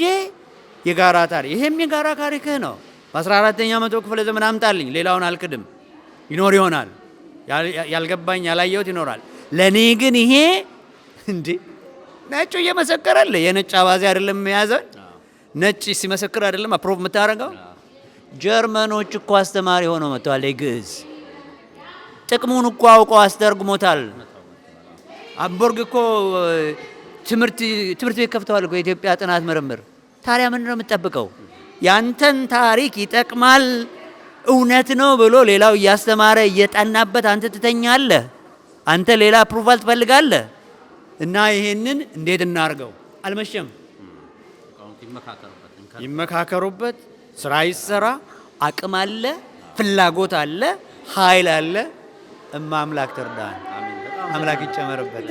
የጋራ ታሪክ፣ ይሄም የጋራ ታሪክህ ነው። በ14ኛው መቶ ክፍለ ዘመን አምጣልኝ። ሌላውን አልክድም። ይኖር ይሆናል፣ ያልገባኝ ያላየሁት ይኖራል። ለእኔ ግን ይሄ እንዴ ነጩ እየመሰከረልህ የነጭ አባዜ አይደለም የያዘን። ነጭ ሲመሰክር አይደለም አፕሮቭ የምታደርገው። ጀርመኖች እኮ አስተማሪ ሆነው መጥተዋል። የግዕዝ ጥቅሙን እኮ አውቀው አስተርጉሞታል። አምቦርግ እኮ ትምህርት ቤት ከፍተዋል እኮ የኢትዮጵያ ጥናት ምርምር። ታዲያ ምንድን ነው የምትጠብቀው? ያንተን ታሪክ ይጠቅማል እውነት ነው ብሎ ሌላው እያስተማረ እየጠናበት አንተ ትተኛለህ። አንተ ሌላ አፕሩቫል ትፈልጋለህ። እና ይሄንን እንዴት እናርገው? አልመሸም። ይመካከሩበት፣ ስራ ይሰራ። አቅም አለ፣ ፍላጎት አለ፣ ኃይል አለ። አምላክ ትርዳን። አምላክ ይጨመርበት።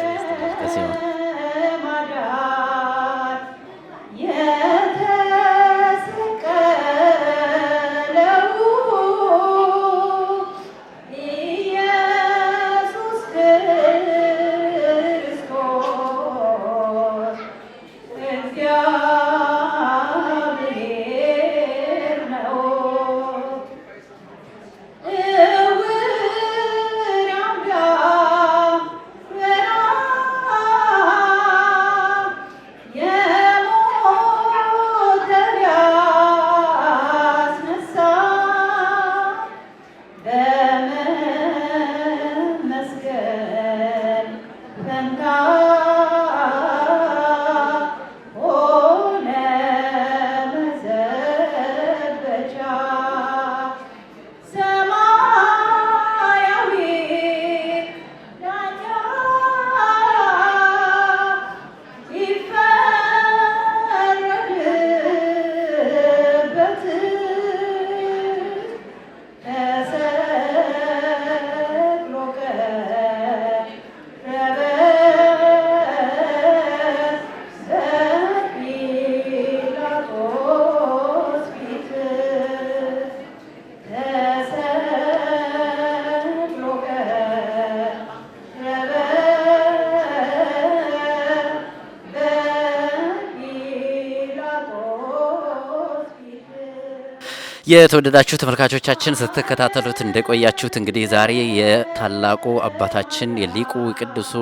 የተወደዳችሁ ተመልካቾቻችን ስትከታተሉት እንደቆያችሁት እንግዲህ ዛሬ የታላቁ አባታችን የሊቁ ቅዱሱ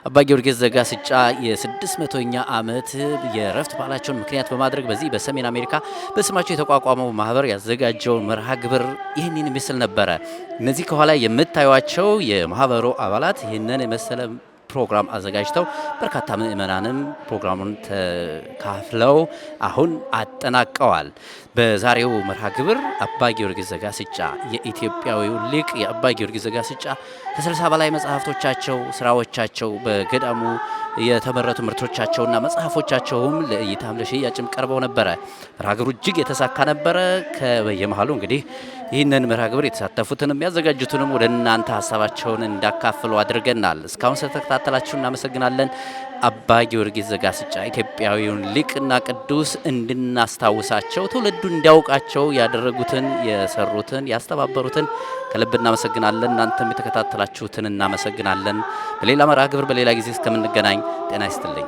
አባ ጊዮርጊስ ዘጋስጫ የ600ኛ ዓመት የረፍት በዓላቸውን ምክንያት በማድረግ በዚህ በሰሜን አሜሪካ በስማቸው የተቋቋመው ማህበር ያዘጋጀው መርሃ ግብር ይህንን ምስል ነበረ። እነዚህ ከኋላ የምታዩቸው የማህበሩ አባላት ይህንን የመሰለ ፕሮግራም አዘጋጅተው በርካታ ምእመናንም ፕሮግራሙን ተካፍለው አሁን አጠናቀዋል። በዛሬው መርሃ ግብር አባ ጊዮርጊስ ዘጋስጫ የኢትዮጵያዊው ሊቅ የአባ ጊዮርጊስ ዘጋስጫ ከ60 በላይ መጽሐፍቶቻቸው፣ ስራዎቻቸው በገዳሙ የተመረቱ ምርቶቻቸውና መጽሐፎቻቸውም ለእይታም ለሽያጭም ቀርበው ነበረ። መርሃ ግብሩ እጅግ የተሳካ ነበረ። ከየመሃሉ እንግዲህ ይህንን መርሃ ግብር የተሳተፉትንም ያዘጋጁትንም ወደ እናንተ ሀሳባቸውን እንዳካፍሉ አድርገናል። እስካሁን ስለተከታተላችሁ እናመሰግናለን። አባ ጊዮርጊስ ዘጋስጫ ኢትዮጵያዊውን ሊቅና ቅዱስ እንድናስታውሳቸው ትውልዱ እንዲያውቃቸው ያደረጉትን የሰሩትን ያስተባበሩትን ከልብ እናመሰግናለን። እናንተም የተከታተላችሁትን እናመሰግናለን። በሌላ መርሃ ግብር በሌላ ጊዜ እስከምንገናኝ ጤና ይስጥልኝ።